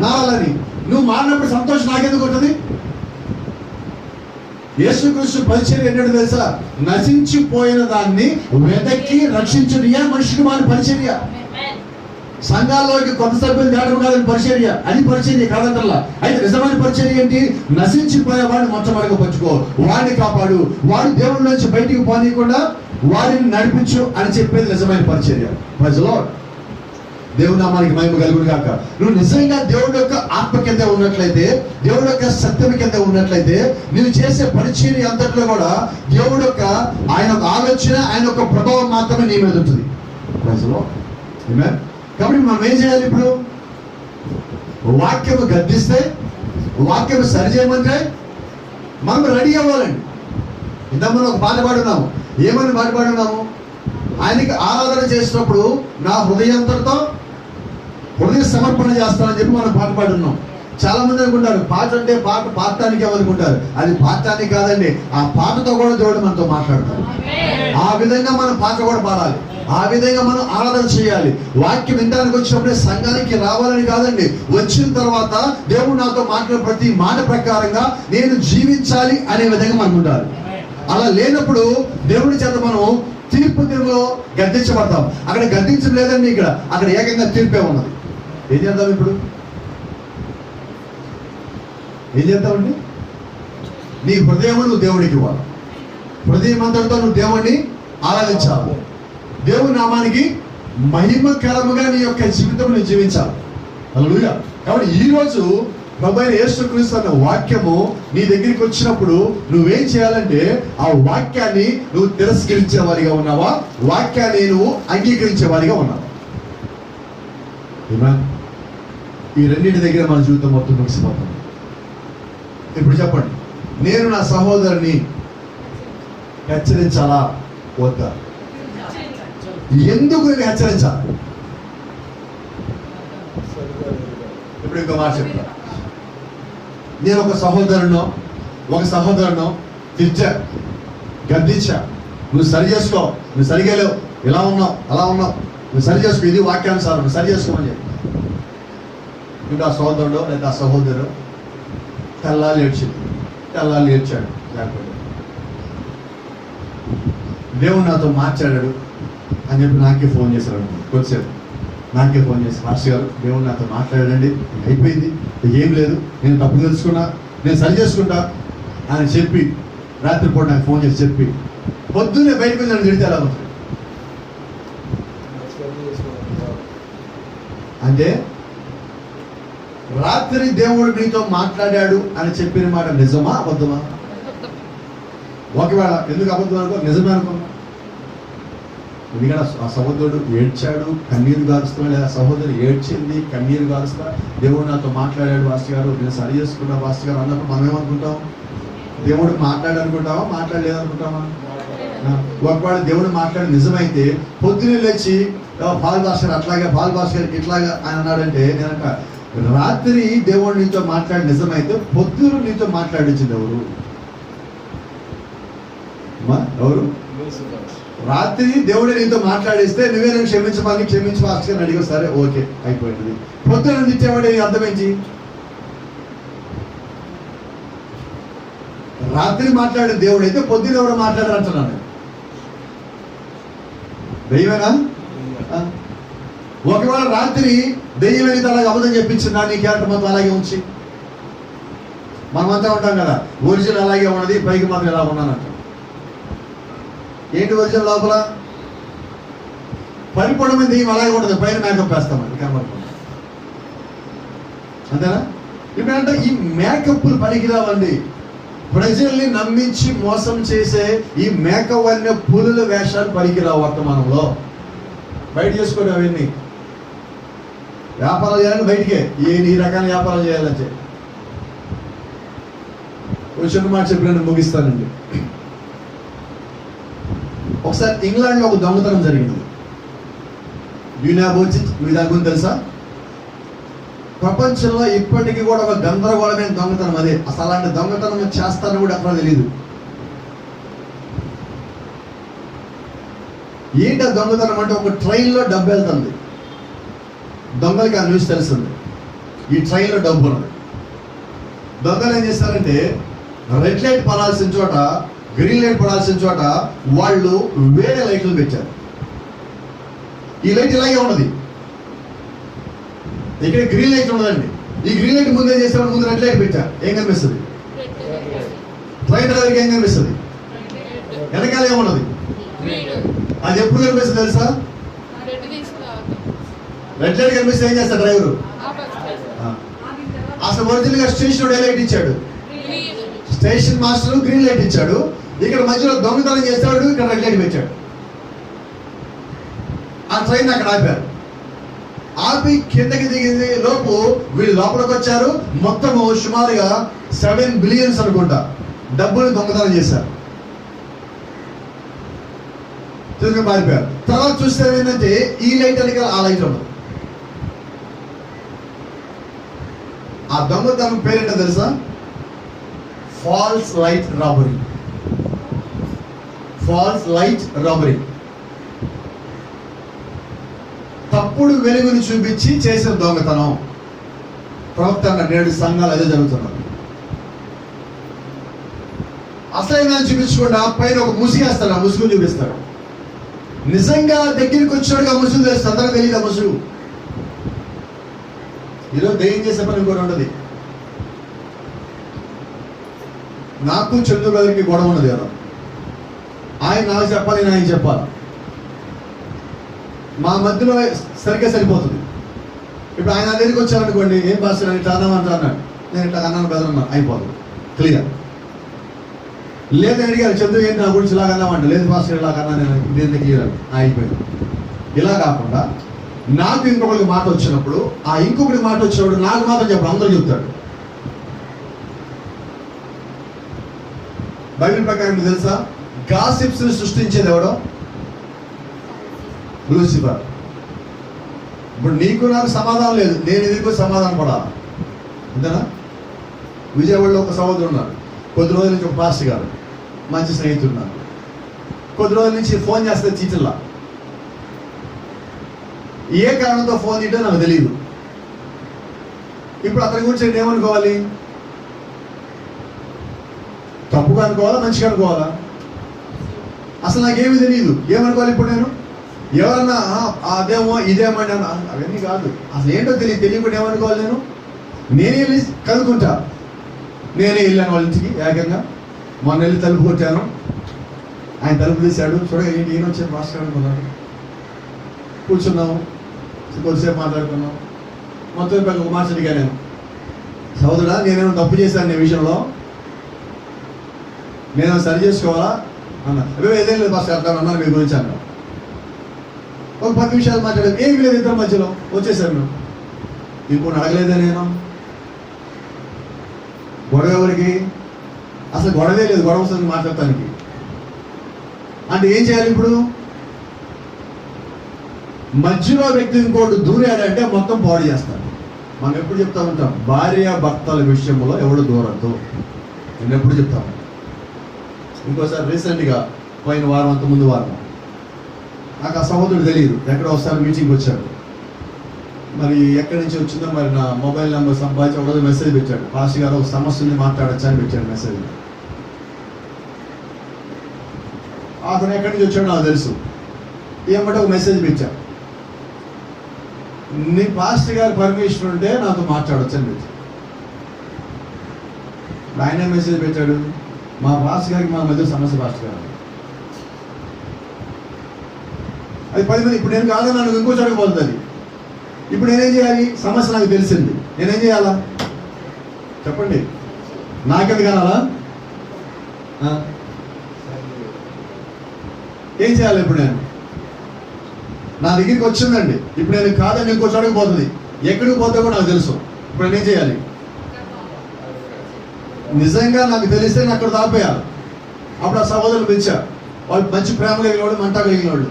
నాలని నువ్వు మారినప్పుడు సంతోషం నాకెందుకు ఉంటుంది? యేసుక్రీస్తు పరిచర్య ఏంటంటే తెలుసా? నశించిపోయిన దాన్ని వెతకి రక్షించుడియా మనిషికి మారి పరిచర్య. సంఘాల్లోకి కొత్త సభ్యులు తేవడం కాదని పరిచర్య, అది పరిచర్య కాదంటల్లా. అయితే నిజమైన పరిచర్య ఏంటి? నశించిపోయే వాడిని మొట్టమొదటిగా పంచుకో, వాడిని కాపాడు, వాడు దేవుడి నుంచి బయటికి పోనీయకుండా వాడిని నడిపించు అని చెప్పేది నిజమైన పరిచర్య. ప్రజలో దేవుని నామానికి మహిమ కలుగును గాక. నువ్వు నిజంగా దేవుడి యొక్క ఆత్మ కింద ఉన్నట్లయితే, దేవుడి యొక్క సత్యం కింద ఉన్నట్లయితే, నువ్వు చేసే పరిచర్య అంతట్లో కూడా దేవుడు యొక్క ఆయన యొక్క ఆలోచన, ఆయన యొక్క ప్రభావం మాత్రమే నీ మీద ఉంటుంది. కాబట్టి మనం ఏం చేయాలి? ఇప్పుడు వాక్యము గద్దిస్తే, వాక్యము సరిచేయమంటే మనం రెడీ అవ్వాలండి. ఇంత మనం ఒక పాట పాడున్నాము. ఏమని పాట పాడున్నాము? ఆయనకి ఆరాధన చేసినప్పుడు నా హృదయంతో హృదయ సమర్పణ చేస్తానని చెప్పి మనం పాట పాడున్నాం. చాలా మంది అనుకుంటారు పాట అంటే పాట పాడటానికి అనుకుంటారు. అది పాడటానికి కాదండి, ఆ పాటతో కూడా దేవుడు మనతో మాట్లాడతాడు. ఆ విధంగా మనం పాట కూడా పాడాలి, ఆ విధంగా మనం ఆరాధన చేయాలి. వాక్యం వినడానికి వచ్చినప్పుడే సంఘానికి రావాలని కాదండి, వచ్చిన తర్వాత దేవుడు నాతో మాట్లాడే ప్రతి మాట ప్రకారంగా నేను జీవించాలి అనే విధంగా మనం ఉండాలి. అలా లేనప్పుడు దేవుడి చేత మనం తీర్పు దినంలో గద్దించబడతాం. అక్కడ గద్దించడం లేదండి, ఇక్కడ అక్కడ ఏకంగా తీర్పే ఉన్నది. ఏం చేద్దాం? ఇప్పుడు ఏం చేద్దామండి? నీ హృదయం నువ్వు దేవుడికి ఇవ్వాలి. హృదయం అంతటితో నువ్వు దేవుడిని ఆరాధించాలి. దేవుని నామానికి మహిమకరముగా నీ యొక్క జీవితం నువ్వు జీవించాలి. హల్లెలూయా. కాబట్టి ఈరోజు ప్రభువైన యేసుక్రీస్తు అన్న వాక్యము నీ దగ్గరికి వచ్చినప్పుడు నువ్వేం చేయాలంటే, ఆ వాక్యాన్ని నువ్వు తిరస్కరించే వారిగా ఉన్నావా, వాక్యాన్ని నువ్వు అంగీకరించే వారిగా ఉన్నావా? ఈ రెండింటి దగ్గర మన జీవితం మొత్తం ముగిసిపోతుంది. ఇప్పుడు చెప్పండి, నేను నా సహోదరుని హెచ్చరించాలా వద్దా? ఎందుకు నేను హెచ్చరించాలి? ఇప్పుడు ఇంకో మాట చెప్తా. నేను ఒక సహోదరునో తిట్టా, గద్దించా, నువ్వు సరి చేసుకో, నువ్వు సరిగా లేవు, ఇలా ఉన్నావు, అలా ఉన్నావు, నువ్వు సరి చేసుకో, ఇది వాక్యానుసారం, నువ్వు సరి చేసుకోమని చెప్పి. ఇంకా ఆ సహోదరుడు లేదా ఆ సహోదరుడు తెల్లాలి ఏడ్చాడు. లేకపోతే దేవుడు నాతో మాట్లాడాడు అని చెప్పి నాకే ఫోన్ చేశాడు కొద్దిసేపు. నాకే ఫోన్ చేసి, మాస్టర్ గారు దేవుడు నాతో మాట్లాడండి, అయిపోయింది, ఏం లేదు, నేను తప్పు తెలుసుకున్నా, నేను సరి చేసుకుంటా అని చెప్పి రాత్రిపూట నాకు ఫోన్ చేసి చెప్పి పొద్దున్నే బయటకు వెళ్ళి నన్ను తిడితే ఎలా ఉంటుంది అంటే రాత్రి దేవుడు నీతో మాట్లాడాడు అని చెప్పిన మాట నిజమా అబద్ధమా? ఒకవేళ ఎందుకు అబద్ధం అనుకో, నిజమే అనుకున్నా. ఎందుకంటే ఆ సహోదరుడు ఏడ్చాడు, కన్నీరు గారుస్తున్నాడు, ఆ సహోదరు ఏడ్చింది, కన్నీరు గారుస్తా దేవుడు నాతో మాట్లాడాడు మాస్టర్ గారు, నేను సరి చేసుకున్నా మాస్టర్ గారు అన్నప్పుడు మనం ఏమనుకుంటాం? దేవుడు మాట్లాడాలనుకుంటావా, మాట్లాడలేదు అనుకుంటామా? ఒకవేళ దేవుడు మాట్లాడి నిజమైతే పొద్దున్నే లేచి పాల్ భాస్కర్ అట్లాగే, పాల్ భాస్కర్ ఇట్లాగా అని అన్నాడంటే నేనంట రాత్రి దేవుడు నీతో మాట్లాడి నిజమైతే పొద్దున నీతో మాట్లాడించింది ఎవరు? ఎవరు? రాత్రి దేవుడే నీతో మాట్లాడిస్తే నువ్వే నేను క్షమించమని క్షమించి భాస్కర్ అడిగా, సరే ఓకే అయిపోయింది. పొద్దున నిచ్చేవాడే అర్థమైంది. రాత్రి మాట్లాడే దేవుడు అయితే పొద్దున ఎవరు మాట్లాడారంటున్నాను, దెయ్యమేనా? ఒకవేళ రాత్రి దెయ్యమే అలాగే అబద్ధం చెప్పించిందా, నీ క్యారెక్టర్ మొత్తం అలాగే ఉంచి మనమంతా ఉంటాం కదా, ఒరిజినల్ అలాగే ఉన్నది, పైకి మాత్రం ఎలా ఉన్నానంట. ఏంటి ఒరిజినల్? లోపల పరిపూర్ణమైన దెయ్యం అలాగే ఉండదు, పైన మేకప్ వేస్తామండి కనబడుతుంది, అంతేనా? ఇప్పుడంటే ఈ మేకప్లు పనికిరావండి. ప్రజల్ని నమ్మించి మోసం చేసే ఈ మేకప్ అనే పులుల వేషాలు పనికిరావు. వర్తమానంలో బయట చేసుకోండి, అవన్నీ వ్యాపారాలు చేయాలని బయటికే ఈ రకాల వ్యాపారాలు చేయాలని చెప్పి ఒక చిన్న మాట చెప్పి నేను ముగిస్తానండి. ఒకసారి ఇంగ్లాండ్లో ఒక దొంగతనం జరిగింది. మీ దాని గురించి తెలుసా? ప్రపంచంలో ఇప్పటికీ కూడా ఒక గందరగోళమైన దొంగతనం అదే. అసలు అలాంటి దొంగతనం చేస్తారని కూడా ఎక్కడ తెలియదు. ఏంటి ఆ దొంగతనం అంటే, ఒక ట్రైన్లో డబ్బు వెళ్తుంది, దొంగలకి ఆ న్యూస్ తెలుస్తుంది, ఈ ట్రైన్లో డబ్బు ఉన్నది. దొంగలు ఏం చేస్తారంటే రెడ్ లైట్ పడాల్సిన చోట గ్రీన్ లైట్ పడాల్సిన చోట వాళ్ళు వేరే లైట్లు పెట్టారు. ఈ లైట్ ఇలాగే ఉన్నది, ఇక్కడ గ్రీన్ లైట్ ఉండదండి. ఈ గ్రీన్ లైట్ ముందు ఏం చేస్తారు, ముందు రెడ్ లైట్ పెట్టారు. ఏం కనిపిస్తుంది? ట్రైన్ డ్రైవర్కి ఏం కనిపిస్తుంది? వెనకాల ఏమున్నది? అది ఎప్పుడు కనిపిస్తుంది తెలుసా? రెడ్ లైట్ కనిపిస్తే ఏం చేస్తాడు డ్రైవరు? అసలు ఒరిజినల్ గా స్టేషన్ ఏ లైట్ ఇచ్చాడు? స్టేషన్ మాస్టర్ గ్రీన్ లైట్ ఇచ్చాడు. ఇక్కడ మధ్యలో దొంగతనం చేస్తాడు, ఇక్కడ రెడ్ లైట్ పెట్టాడు. ఆ ట్రైన్ అక్కడ ఆపారు. ఆపి కిందకి దిగింది లోపు వీళ్ళు లోపలికి వచ్చారు. మొత్తము సుమారుగా 7 బిలియన్స్ అనుకుంటా డబ్బులు దొంగతనం చేశారు. తిరిగి మారిపోయారు. తర్వాత చూస్తే ఏంటంటే ఈ లైట్ అని ఆ లైట్ ఉండదు. ఆ దొంగతనం పేరేంటో తెలుసా? False light robbery. False light robbery. తప్పుడు వెలుగుని చూపించి చేసిన దొంగతనం. ప్రవక్త నేడు సంఘాలు అదే జరుగుతున్నారు. అసలైన చూపించకుండా పైన ఒక ముసిగేస్తాడు, ఆ ముసుగు చూపిస్తాడు. నిజంగా దగ్గరికి వచ్చాడు ఆ ముసుగు తెలుస్తుంది, అందరూ తెలియదు ఆ ముసుగు. ఈరోజు దెయ్యం చేసే పని ఇంకోటి ఉండదు. నాకు చంద్రు గారికి గొడవ ఉన్నది కదా, ఆయన నాకు చెప్పాలి, నేను ఆయన చెప్పాలి. మా మధ్యలో సరిగ్గా సరిపోతుంది. ఇప్పుడు ఆయన దగ్గరికి వచ్చారనుకోండి, ఏం భాష ఇట్లా అన్నామంటా అన్నాడు, నేను ఇట్లా అన్నాను బెదరన్నా, అయిపోతుంది క్లియర్. లేదని అడిగారు, చంద్రు ఏంటి నా గురించి ఇలాగ అన్నామంట, లేదు భాష ఇలాగన్నా, నేను దీన్ని క్లియర్ అయిపోయింది. ఇలా కాకుండా నాకు ఇంకొకరికి మాట వచ్చినప్పుడు, ఆ ఇంకొకటి మాట వచ్చినప్పుడు నాకు మాత్రం చెప్పడు, అందరూ చెప్తాడు. బైబిల్ ప్రకారం తెలుసా, గాసిప్స్ సృష్టించేది ఎవడో? లూసిఫర్. ఇప్పుడు నీకు నాకు సమాధానం లేదు, నేను ఇది సమాధానం పడాలి, అంతేనా? విజయవాడలో ఒక సహోదరుడు ఉన్నారు. కొద్ది రోజుల నుంచి ఒక పాస్టర్ గారు మంచి స్నేహితుడు ఉన్నారు. కొద్ది రోజుల నుంచి ఫోన్ చేస్తే చీచల్లా, ఏ కారణంతో ఫోన్ తింటే నాకు తెలియదు. ఇప్పుడు అతని గురించి నేను ఏమనుకోవాలి? తప్పుగా అనుకోవాలా, మంచిగా అనుకోవాలా? అసలు నాకేమీ తెలియదు, ఏమనుకోవాలి ఇప్పుడు నేను? ఎవరన్నా అదేమో ఇదేమో అవన్నీ కాదు. అసలు ఏంటో తెలియకుండా ఏమనుకోవాలి, నేనే వెళ్ళి కనుక్కుంటా. నేనే వెళ్ళాను వాళ్ళ ఇంటికి ఏకంగా. మొన్న వెళ్ళి తలుపు కొట్టాను, ఆయన తలుపు తీశాడు. చూడగా ఏంటి ఈయన వచ్చాను మాస్టర్ అనుకున్నాడు. కూర్చున్నాము, కొద్దిసేపు మాట్లాడుకున్నాం. మొత్తం ఒక మాట అడిగా నేను, సోదరుడా నేనేమో తప్పు చేశాను నీ విషయంలో, నేను సరి చేసుకోవాలా అన్న. ఏదేం లేదు మాస్టర్ అట్లా అన్నాను మీ గురించి అన్నా. ఒక 10 నిమిషాలు మాట్లాడేది ఏమి లేదు, ఇద్దరు మధ్యలో వచ్చేసాను. మేము ఇంకోటి అడగలేదే నేను. గొడవ ఎవరికి? అసలు గొడవే లేదు, గొడవ వస్తుంది మాట్లాడటానికి. అంటే ఏం చేయాలి ఇప్పుడు? మధ్యలో వ్యక్తి ఇంకోటి దూరాడంటే మొత్తం పాడు చేస్తాడు. మనం ఎప్పుడు చెప్తా ఉంటాం, భార్య భర్తల విషయంలో ఎవడు దూరద్దు. నేను ఎప్పుడు చెప్తాను. ఇంకోసారి రీసెంట్గా పోయిన వారం, అంత ముందు వారం, నాకు ఆ సహోదరుడు తెలియదు, ఎక్కడో ఒకసారి మీటింగ్కి వచ్చాడు. మరి ఎక్కడి నుంచి వచ్చిందో మరి నా మొబైల్ నెంబర్ సంపాదించి ఒకరోజు మెసేజ్ పెట్టాడు, పాస్టర్ గారు ఒక సమస్య ఉంది మాట్లాడచ్చా అని పెట్టాడు మెసేజ్. అతను ఎక్కడి నుంచి వచ్చాడో నాకు తెలుసు. ఏమంటే ఒక మెసేజ్ పెట్టాడు, నీ పాస్టర్ గారి పర్మిషన్ ఉంటే నాతో మాట్లాడచ్చు అని పెట్టాడు. ఆయన మెసేజ్ పెట్టాడు, మా పాస్టర్ గారికి మా మధ్య సమస్య పాస్టర్ గారు. అది 10 మంది. ఇప్పుడు నేను కాదని నన్ను ఇంకో చోటకపోతుంది. ఇప్పుడు నేనేం చేయాలి? సమస్య నాకు తెలిసింది, నేనేం చేయాలా చెప్పండి? నాకెందుకు అనాలా? ఏం చేయాలి? ఇప్పుడు నేను నా దగ్గరికి వచ్చిందండి, ఇప్పుడు నేను కాదని ఇంకో చోటకి పోతుంది. ఎక్కడికి పోతే కూడా నాకు తెలుసు. ఇప్పుడు నేనేం చేయాలి? నిజంగా నాకు తెలిస్తే నేను అక్కడ దాపేయాలి. అప్పుడు ఆ సహోదరులు పిలిచా, వాళ్ళు మంచి ప్రేమ కలిగిన వాళ్ళు, మంట కలిగిన వాళ్ళు.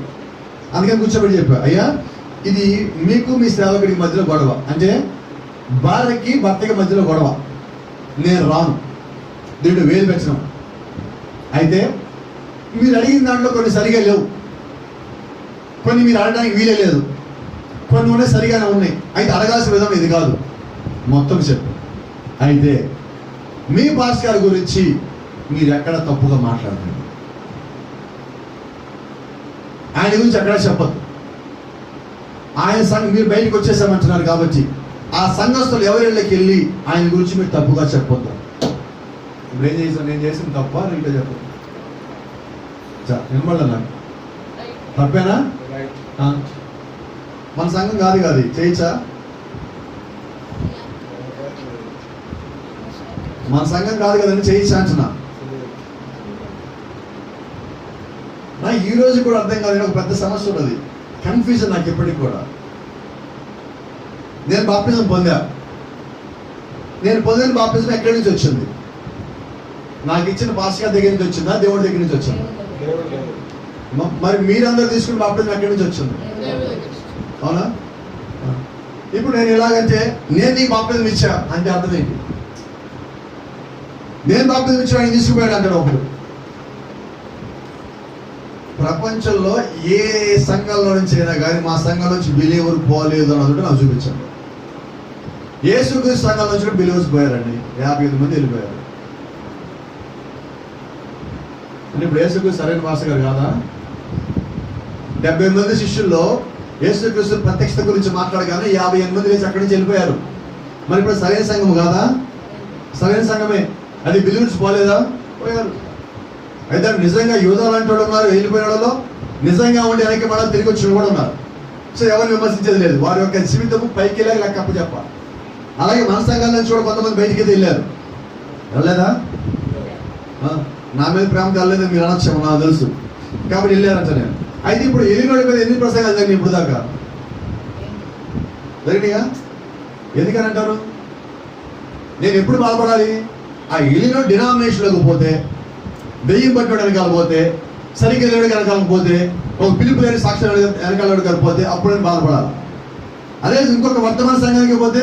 అందుకని కూర్చోబెట్టి చెప్పా, అయ్యా ఇది మీకు మీ సేవకుడికి మధ్యలో గొడవ, అంటే భార్యకి భర్తకి మధ్యలో గొడవ. నేను రాను, దీంట్లో వేలు పెట్టడం. అయితే మీరు అడిగిన దాంట్లో కొన్ని సరిగా లేవు, కొన్ని మీరు అడగడానికి వీలే లేదు, కొన్ని ఉన్నాయి సరిగానే ఉన్నాయి. అయితే అడగాల్సిన విధానం ఇది కాదు, మొత్తం చెప్పు. అయితే మీ పాస్టర్ గారి గురించి మీరు ఎక్కడ తప్పుగా మాట్లాడండి, ఆయన గురించి ఎక్కడ చెప్పద్దు. ఆయన సంఘం మీరు బయటకు వచ్చేసామంటున్నారు కాబట్టి ఆ సంఘస్థులు ఎవరిళ్ళకి వెళ్ళి ఆయన గురించి మీరు తప్పుగా చెప్పొద్దు. ఇప్పుడు ఏం చేసాను? నేను చేసిన తప్ప రీటో చెప్పదు. వినబడలే నాకు, తప్పేనా? మన సంఘం కాదు కాదు, చేయొచ్చా? మన సంఘం కాదు కదండి, చేయొచ్చా అంటున్నా. నాకు ఈ రోజు కూడా అర్థం కాదు, ఒక పెద్ద సమస్య ఉన్నది, కన్ఫ్యూజన్ నాకు ఎప్పటికి కూడా. నేను బాప్టిజం పొందా, నేను పొందిన బాప్టిజం ఎక్కడి నుంచి వచ్చింది? నాకు ఇచ్చిన పాస్టర్ గారి దగ్గర నుంచి వచ్చిందా, దేవుడి దగ్గర నుంచి వచ్చిందా? మరి మీరందరూ తీసుకున్న బాప్టిజం ఎక్కడి నుంచి వచ్చింది? అవునా? ఇప్పుడు నేను ఎలాగంటే నేను నీకు బాప్టిజం ఇచ్చా అంటే అర్థం ఏంటి? నేను బాప్టిజం ఇచ్చా ఆయన తీసుకుపోయాడు అంటాడు ఒకడు. ప్రపంచంలో ఏ సంఘంలో నుంచి అయినా కానీ మా సంఘం నుంచి బిలీవర్ పోలేదు అన్నది నాకు చూపించండి. యేసుక్రీస్తు సంఘం నుంచి కూడా బిలీవర్స్ పోయారండి, 55 మంది వెళ్ళిపోయారు. అంటే ఇప్పుడు యేసుక్రీస్తు సరైన పాస్టర్ గారు కాదా? 70 మంది శిష్యుల్లో యేసుక్రీస్తు ప్రత్యక్షత గురించి మాట్లాడగానే 58 మంది వేసి అక్కడి నుంచి వెళ్ళిపోయారు. మరి ఇప్పుడు సరైన సంఘం కాదా? సరైన సంఘమే. అది బిలీవర్స్ పోలేదా? పోయారు. అయితే నిజంగా యూదా లాంటి వాడు ఉన్నారు, వెళ్ళిపోయిన వాళ్ళలో నిజంగా ఉండి వెనక్కి మళ్ళీ తిరిగి వచ్చిన కూడా ఉన్నారు. సో ఎవరిని విమర్శించేది లేదు, వారి యొక్క జీవితము పైకి వెళ్ళాక లెక్క అప్పు చెప్పాలి. అలాగే మన సంఘాల నుంచి కూడా కొంతమంది బయటికి వెళ్ళారు, వెళ్ళలేదా? నా మీద ప్రేమ కలలేదు మీరు అనొచ్చాము, నాకు తెలుసు, కాబట్టి వెళ్ళారంట నేను. అయితే ఇప్పుడు ఎలినోడి మీద ఎన్ని ప్రసంగాలు జరిగినాయి ఇప్పుడు దాకా? జరిగినాయా? ఎందుకని అంటారు? నేను ఎప్పుడు బాధపడాలి? ఆ ఎలినో డినామినేషన్లోకి పోతే, దెయ్యం పట్టుడు వెనకాల పోతే, సరిగ్గా లేడు వెనకాల పోతే, ఒక పిలుపు లేని సాక్షి వెనకాల పోతే అప్పుడు నేను బాధపడాలి. అదే ఇంకొక వర్తమాన సంఘానికి పోతే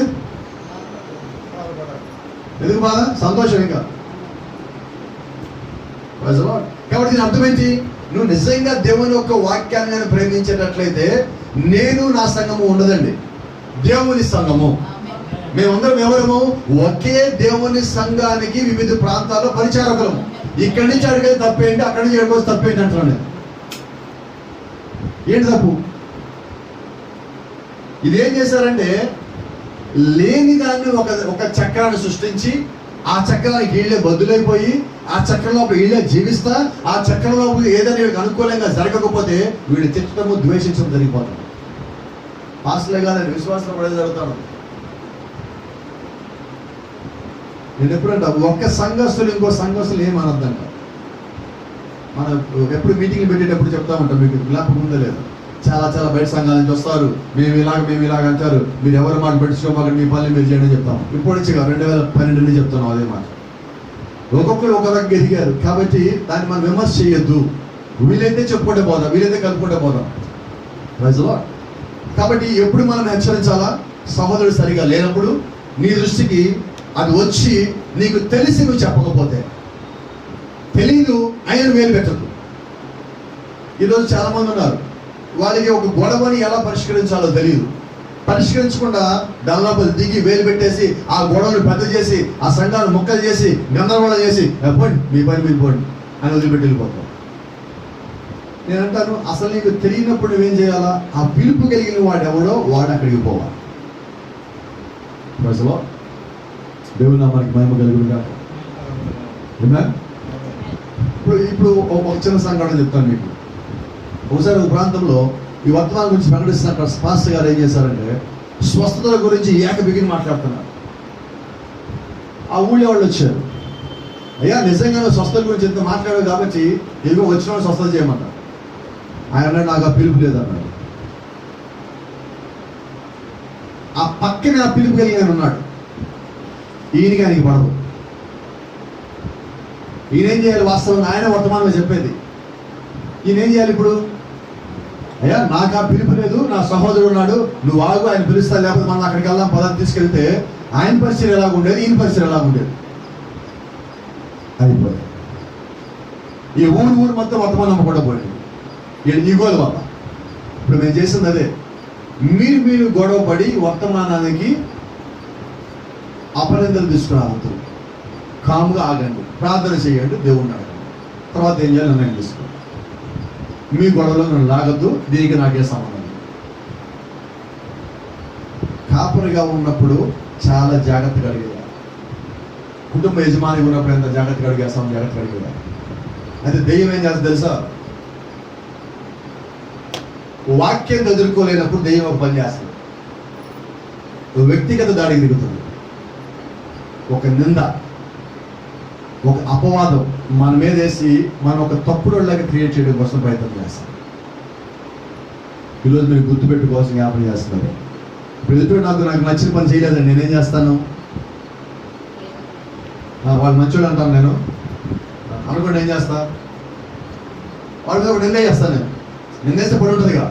ఎందుకు బాధ? సంతోషం. ఇంకా కాబట్టి దీని అర్థం ఏంటి? నువ్వు నిజంగా దేవుని యొక్క వాక్యాన్ని నేను ప్రేమించేటట్లయితే నేను నా సంఘము ఉండదండి, దేవుని సంఘము. మేమందరం ఎవరము? ఒకే దేవుని సంఘానికి వివిధ ప్రాంతాల్లో పరిచారకులము. ఇక్కడి నుంచి అడిగేది తప్పేంటి, అక్కడి నుంచి అడిగేది తప్పేంటి అంటున్నాను. ఏంటి తప్పు? ఇదేం చేశారంటే లేని దాన్ని ఒక చక్రాన్ని సృష్టించి ఆ చక్రానికి వీళ్ళే బద్దులైపోయి ఆ చక్రంలో వీళ్ళే జీవిస్తా ఆ చక్రంలో ఏదైనా వీళ్ళకి అనుకూలంగా జరగకపోతే వీళ్ళు తిట్టడము ద్వేషించడం జరిగిపోతాం. పాస్లే కాదండి, విశ్వాసం కూడా జరుగుతాను. నేను ఎప్పుడంటే ఒక్క సంఘస్థులు ఇంకో సంఘస్థులు ఏమనొద్దంట. మనం ఎప్పుడు మీటింగ్లు పెట్టేటప్పుడు చెప్తా ఉంటాం, మీకు జ్ఞాపకం ఉందో లేదు. చాలా చాలా బయట సంఘాల నుంచి వస్తారు, మేము ఇలాగ అంటారు, మీరు ఎవరు మాట పెట్టుకోమాకండి, మీ పనులు మీరు చేయడం చెప్తాం. ఇప్పుడు నుంచి 2012 నుంచి చెప్తున్నాం అదే మాట. ఒక్కొక్కరు ఒక రకంగా ఎదిగారు కాబట్టి దాన్ని మనం విమర్శ చేయొద్దు. వీలైతే చెప్పుకుంటే పోదాం, వీలైతే కలుపుకుంటే పోదాం. ప్రజలు కాబట్టి ఎప్పుడు మనం హెచ్చరించాలా? సహోదరుడు సరిగా లేనప్పుడు నీ దృష్టికి అది వచ్చి నీకు తెలిసి నువ్వు చెప్పకపోతే, తెలీదు ఆయన వేలు పెట్టదు. ఈరోజు చాలా మంది ఉన్నారు, వాళ్ళకి ఒక గొడవని ఎలా పరిష్కరించాలో తెలియదు. పరిష్కరించకుండా దానిలోపల దిగి వేలు పెట్టేసి ఆ గొడవలు పెద్ద చేసి ఆ సంఘాలు ముక్కలు చేసి గందరగోళం చేసి పోండి మీ పని మీరు పోండి అని వదిలిపెట్టి వెళ్ళిపోతాం. నేను అంటాను, అసలు నీకు తెలియనప్పుడు నువ్వేం చేయాలా? ఆ పిలుపు కలిగిన వాడు ఎవడో వాడు అక్కడికి పోవాలి. ప్రజలో దేవుడు నామానికి మహిమ కలుగునుగా. ఇప్పుడు ఒక చిన్న సంఘటన చెప్తాను మీకు. ఒకసారి ఒక ప్రాంతంలో ఈ వర్తమానం గురించి ప్రకటిస్తున్న అక్కడ పాస్టర్ గారు ఏం చేశారంటే స్వస్థతల గురించి ఏకబిగిని మాట్లాడుతున్నారు. ఆ ఊళ్ళో వాళ్ళు వచ్చారు, అయ్యా నిజంగా స్వస్థత గురించి ఎంత మాట్లాడారు కాబట్టి ఏదో వచ్చిన వాళ్ళు స్వస్థత చేయమన్నారు. ఆయన అన్నాడు, నాకు ఆ పిలుపు లేదన్నాడు. ఆ పక్కనే ఆ పిలుపు కలిగిన ఉన్నాడు. ఈయనకి ఆయనకి పడదు. ఈయనేం చేయాలి? వాస్తవంగా ఆయన వర్తమానంలో చెప్పేది. ఈయనేం చేయాలి ఇప్పుడు? అయ్యా నాకు ఆ పిలుపు లేదు, నా సహోదరుడు ఉన్నాడు, నువ్వు ఆగు, ఆయన పిలుస్తా, లేకపోతే మనం అక్కడికి వెళ్దాం పదాన్ని తీసుకెళ్తే ఆయన పరిస్థితి ఎలాగుండేది, ఈయన పరిస్థితి ఎలాగుండేది అయిపోయింది. ఈ ఊరు మొత్తం వర్తమానం నమ్మకుండా పోయింది. ఈగోలు వల్ల. ఇప్పుడు మేము చేసింది అదే. మీరు గొడవ పడి వర్తమానానికి అపనిందలు తీసుకురావద్దు. కాముగా ఆగండి, ప్రార్థన చేయండి, దేవుణ్ణి అడగండి, తర్వాత ఏం చేయాలి నిర్ణయం తీసుకోండి. మీ గొడవలో నన్ను లాగద్దు, దీనికి నాకే సంబంధం. కాపురిగా ఉన్నప్పుడు చాలా జాగ్రత్తగా అడిగేయాలి. కుటుంబ యజమాని ఉన్నప్పుడు ఎంత జాగ్రత్తగా అడిగేస్తాం, జాగ్రత్తగా అడిగేయాలి. అయితే దెయ్యం ఏం చేస్తుంది తెలుసా? వాక్యం ఎదుర్కోలేనప్పుడు దెయ్యం ఒక పని చేస్తుంది. వ్యక్తిగత దాడికి దిగుతుంది. ఒక నింద, ఒక అపవాదం మన మీద వేసి మనం ఒక తప్పుడులాగా క్రియేట్ చేయడం కోసం ప్రయత్నం చేస్తాం. ఈరోజు మీరు గుర్తుపెట్టుకోవాల్సిన జ్ఞాపకం చేస్తున్నారు. ఇప్పుడు ఎదుటి నాకు నచ్చిన పని చేయలేదండి, నేనేం చేస్తాను? వాళ్ళు మంచోడు అంటాను నేను అనుకోండి, ఏం చేస్తా? వాళ్ళ మీద ఒక నింద చేస్తాను. నేను నిందేస్తే పడి ఉంటుందిగా.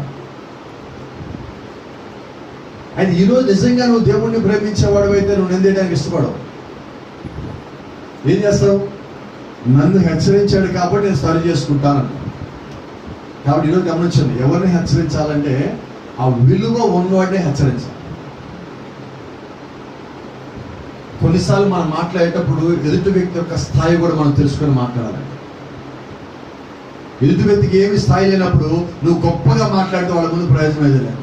అయితే ఈరోజు నిజంగా నువ్వు దేవుణ్ణి ప్రేమించేవాడు అయితే నువ్వు నిందేయడానికి ఇష్టపడవు. ఏం చేస్తావు? నన్ను హెచ్చరించాడు కాబట్టి నేను సరి చేసుకుంటాను. కాబట్టి ఈరోజు గమనించండి, ఎవరిని హెచ్చరించాలంటే ఆ విలువ ఉన్నవాడినే హెచ్చరించాలి. కొన్నిసార్లు మనం మాట్లాడేటప్పుడు ఎదుటి వ్యక్తి యొక్క స్థాయి కూడా మనం తెలుసుకొని మాట్లాడాలి. ఎదుటి వ్యక్తికి ఏమి స్థాయి లేనప్పుడు నువ్వు గొప్పగా మాట్లాడితే వాళ్ళ ముందు ప్రయోజనం ఏది లేదు.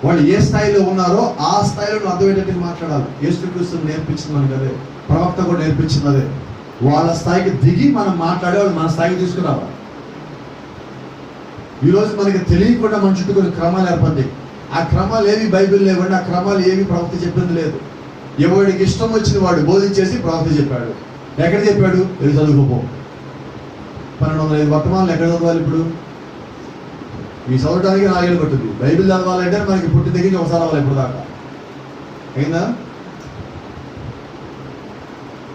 వాళ్ళు ఏ స్థాయిలో ఉన్నారో ఆ స్థాయిలో నువ్వు అర్థమయ్యేటట్టు మాట్లాడాలి. యేసుక్రీస్తు నేర్పించింది మనకు అదే, ప్రవక్త కూడా నేర్పించింది అదే. వాళ్ళ స్థాయికి దిగి మనం మాట్లాడే వాళ్ళు మన స్థాయికి తీసుకురావాలి. ఈరోజు మనకి తెలియకుండా మన చుట్టూ కొన్ని క్రమాలు ఏర్పడ్డాయి. ఆ క్రమాలు ఏవి బైబిల్ లేవండి, ఆ క్రమాలు ఏవి ప్రవక్త చెప్పింది లేదు. ఎవరికి ఇష్టం వచ్చిన వాడు బోధించేసి ప్రవక్త చెప్పాడు. ఎక్కడ చెప్పాడు? వెళ్ళి చదువుకోపో. 1205 వర్తమానాలు ఎక్కడ చదవాలి? ఇప్పుడు ఈ చదవడానికి 4 ఏళ్ళు పట్టుద్ది. బైబిల్ చదవాలంటే మనకి పుట్టి దగ్గర ఒకసారి అవ్వాలి. ఇప్పుడు దాకా అయిందా?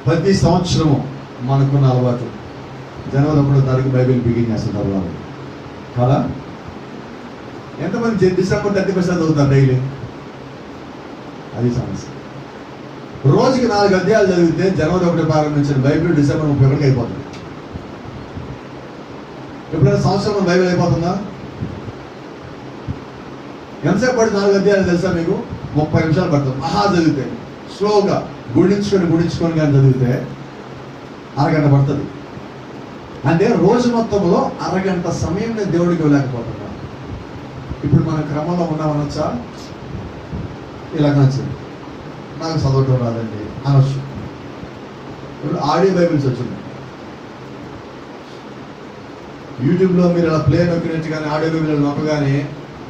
ప్రతి సంవత్సరము మనకున్న అలవాటు జనవరి 1వ తారీఖు బైబిల్ బిగిన్ చేస్తున్నారు వాళ్ళు కదా. ఎంతమంది డిసెంబర్ 31 చదువుతారు డైలీ? అది సమస్య. రోజుకి 4 అధ్యాయాలు చదివితే జనవరి 1 ప్రారంభించిన బైబిల్ డిసెంబర్ 31కి అయిపోతుంది. ఎప్పుడైనా సంవత్సరం బైబిల్ అయిపోతుందా? ఎంతసేపు పడి 4 అధ్యాయాలు తెలుసా మీకు? 30 నిమిషాలు పడుతుంది మహా చదివితే. స్లోగా గుడించుకొని కానీ చదివితే అరగంట పడుతుంది. అంటే రోజు మొత్తంలో అరగంట సమయం నేను దేవుడికి ఇవ్వలేకపోతున్నాను. ఇప్పుడు మన క్రమంలో ఉన్నామనొచ్చా? ఇలా అనొచ్చు, నాకు చదవటం రాదండి అనొచ్చు. ఇప్పుడు ఆడియో బైబిల్స్ వచ్చింది. యూట్యూబ్లో మీరు ఇలా ప్లే నొక్కినట్టు కానీ ఆడియో బైబిల్ నొక్కగానే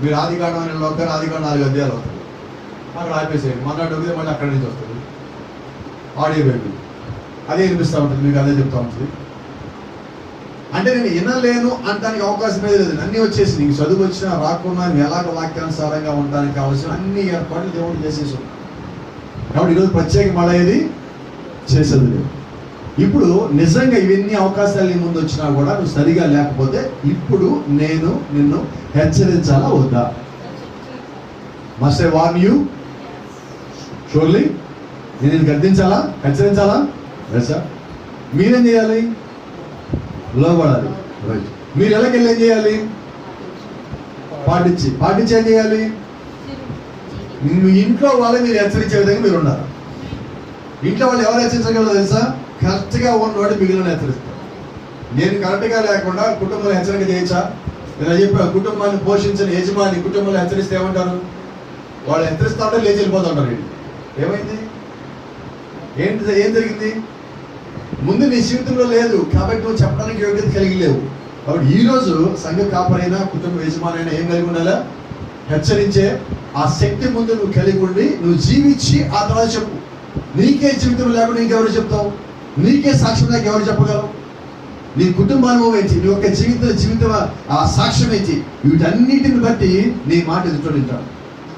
మీరు ఆదికాండం అని నొక్కగానే ఆదికాండం 4 అధ్యాయాలు అవుతుంది. అక్కడ ఆపేసేయండి, మళ్ళీ నొక్కితే మళ్ళీ అక్కడి నుంచి వస్తుంది ఆడియో బైబిల్. అదే వినిపిస్తూ ఉంటుంది, మీకు అదే చెప్తా ఉంటుంది. అంటే నేను వినలేను అనడానికి అవకాశం లేదు. అన్నీ వచ్చేసి నీకు చదువు వచ్చినా రాకున్నా నువ్వు ఎలాగ వాక్యానుసారంగా ఉండడానికి కావాల్సిన అన్ని ఏర్పాట్లు దేవుడు చేసేసి ఉన్నాడు. కాబట్టి ఈరోజు ప్రత్యేక మళ్ళీ ఇది చేసేది లేదు. ఇప్పుడు నిజంగా ఇవన్నీ అవకాశాలు నీ ముందు వచ్చినా కూడా నువ్వు సరిగా లేకపోతే ఇప్పుడు నేను నిన్ను హెచ్చరించాలా వద్దా? Must I warn you surely? నేను నిన్ను గద్దించాలా, హెచ్చరించాలా? సార్ మీరేం చేయాలి? లోబడాలి. రైట్. మీరు ఎలాగెళ్ళి ఏం చేయాలి? పాటించి ఏం చేయాలి? మీ ఇంట్లో వాళ్ళు మీరు హెచ్చరించే విధంగా మీరు ఉండాలి. ఇంట్లో వాళ్ళు ఎవరు హెచ్చరించగలరో తెలుసా? కరెక్ట్గా ఉన్నవాడు మిగిలిన హెచ్చరిస్తారు. నేను కరెక్ట్గా లేకుండా కుటుంబంలో హెచ్చరిక చేయొచ్చా? నేను చెప్పా, కుటుంబాన్ని పోషించిన యజమాని కుటుంబంలో హెచ్చరిస్తే ఏమంటారు? వాళ్ళు హెచ్చరిస్తూ ఉంటే లేచి వెళ్ళిపోతుంటారు. ఏమైంది? ఏం జరిగింది? ముందు నీ జీవితంలో లేదు కాబట్టి నువ్వు చెప్పడానికి యోగ్యత కలిగి లేవు. కాబట్టి ఈరోజు సంఘ కాపరైనా కుటుంబ యజమానైనా ఏం కలిగి ఉండాలా? హెచ్చరించే ఆ శక్తి ముందు నువ్వు కలిగి ఉండి నువ్వు జీవించి ఆ తర్వాత చెప్పు. నీకే జీవితం లేకుండా ఇంకెవరు చెప్తావు? నీకే సాక్ష్యం లేక ఎవరు చెప్పగలవు? నీ కుటుంబానుభవం ఏంటి? నీ యొక్క జీవితం ఆ సాక్ష్యం ఏంటి? వీటన్నిటిని బట్టి నీ మాట ఎదుటోడు వింటాడు.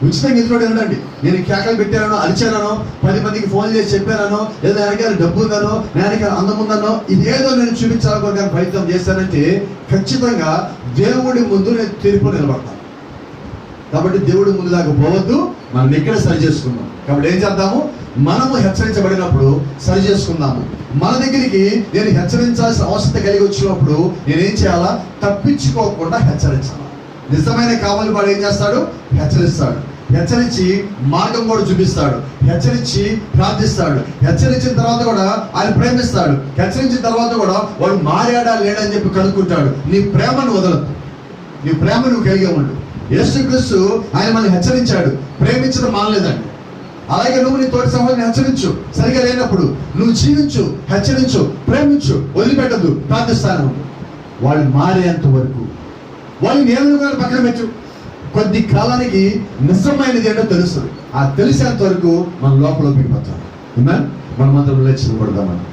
ఉచితంగా ఎదుటోడు వినండి. నేను కేకలు పెట్టానో, అరిచానో, 10 మందికి ఫోన్ చేసి చెప్పానో, ఏదో వెనకాల డబ్బు ఉందనో, వెనకాల అందం ఉందనో, ఇదేదో నేను చూపించాలనుకోవడానికి ప్రయత్నం చేస్తానంటే ఖచ్చితంగా దేవుడి ముందు నేను తీర్పు నిలబడతాను. కాబట్టి దేవుడి ముందు దాకా పోవద్దు, మనం ఇక్కడ సరి చేసుకుందాం. కాబట్టి ఏం చేద్దాము? మనము హెచ్చరించబడినప్పుడు సరి చేసుకుందాము. మన దగ్గరికి నేను హెచ్చరించాల్సిన అవసరం కలిగి వచ్చినప్పుడు నేనేం చేయాలా? తప్పించుకోకుండా హెచ్చరించాలి. నిజమైన కావాలి వాడు ఏం చేస్తాడు? హెచ్చరిస్తాడు. హెచ్చరించి మార్గం కూడా చూపిస్తాడు. హెచ్చరించి ప్రార్థిస్తాడు. హెచ్చరించిన తర్వాత కూడా ఆయన ప్రేమిస్తాడు. హెచ్చరించిన తర్వాత కూడా వాడు మారాడా లేడని చెప్పి కనుక్కుంటాడు. నీ ప్రేమను వదలదు. నీ ప్రేమ నువ్వు కలిగి ఉండు. యేసుక్రీస్తు ఆయన మనల్ని హెచ్చరించాడు, ప్రేమించడం మానలేదండి. అలాగే నువ్వు నీ తోటి సమాజాన్ని హెచ్చరించు. సరిగా లేనప్పుడు నువ్వు జీవించు, హెచ్చరించు, ప్రేమించు, వదిలిపెట్టద్దు, ప్రార్థిస్తాను. వాళ్ళు మారేంత వరకు వాళ్ళు నేరుగా పక్కన పెట్టు. కొద్ది కాలానికి నిజమైనది ఏంటో తెలుస్తుంది. ఆ తెలిసేంత వరకు మన లోపల బిగిపోతాం. మనం మాత్రం లేచి నిలబడదామని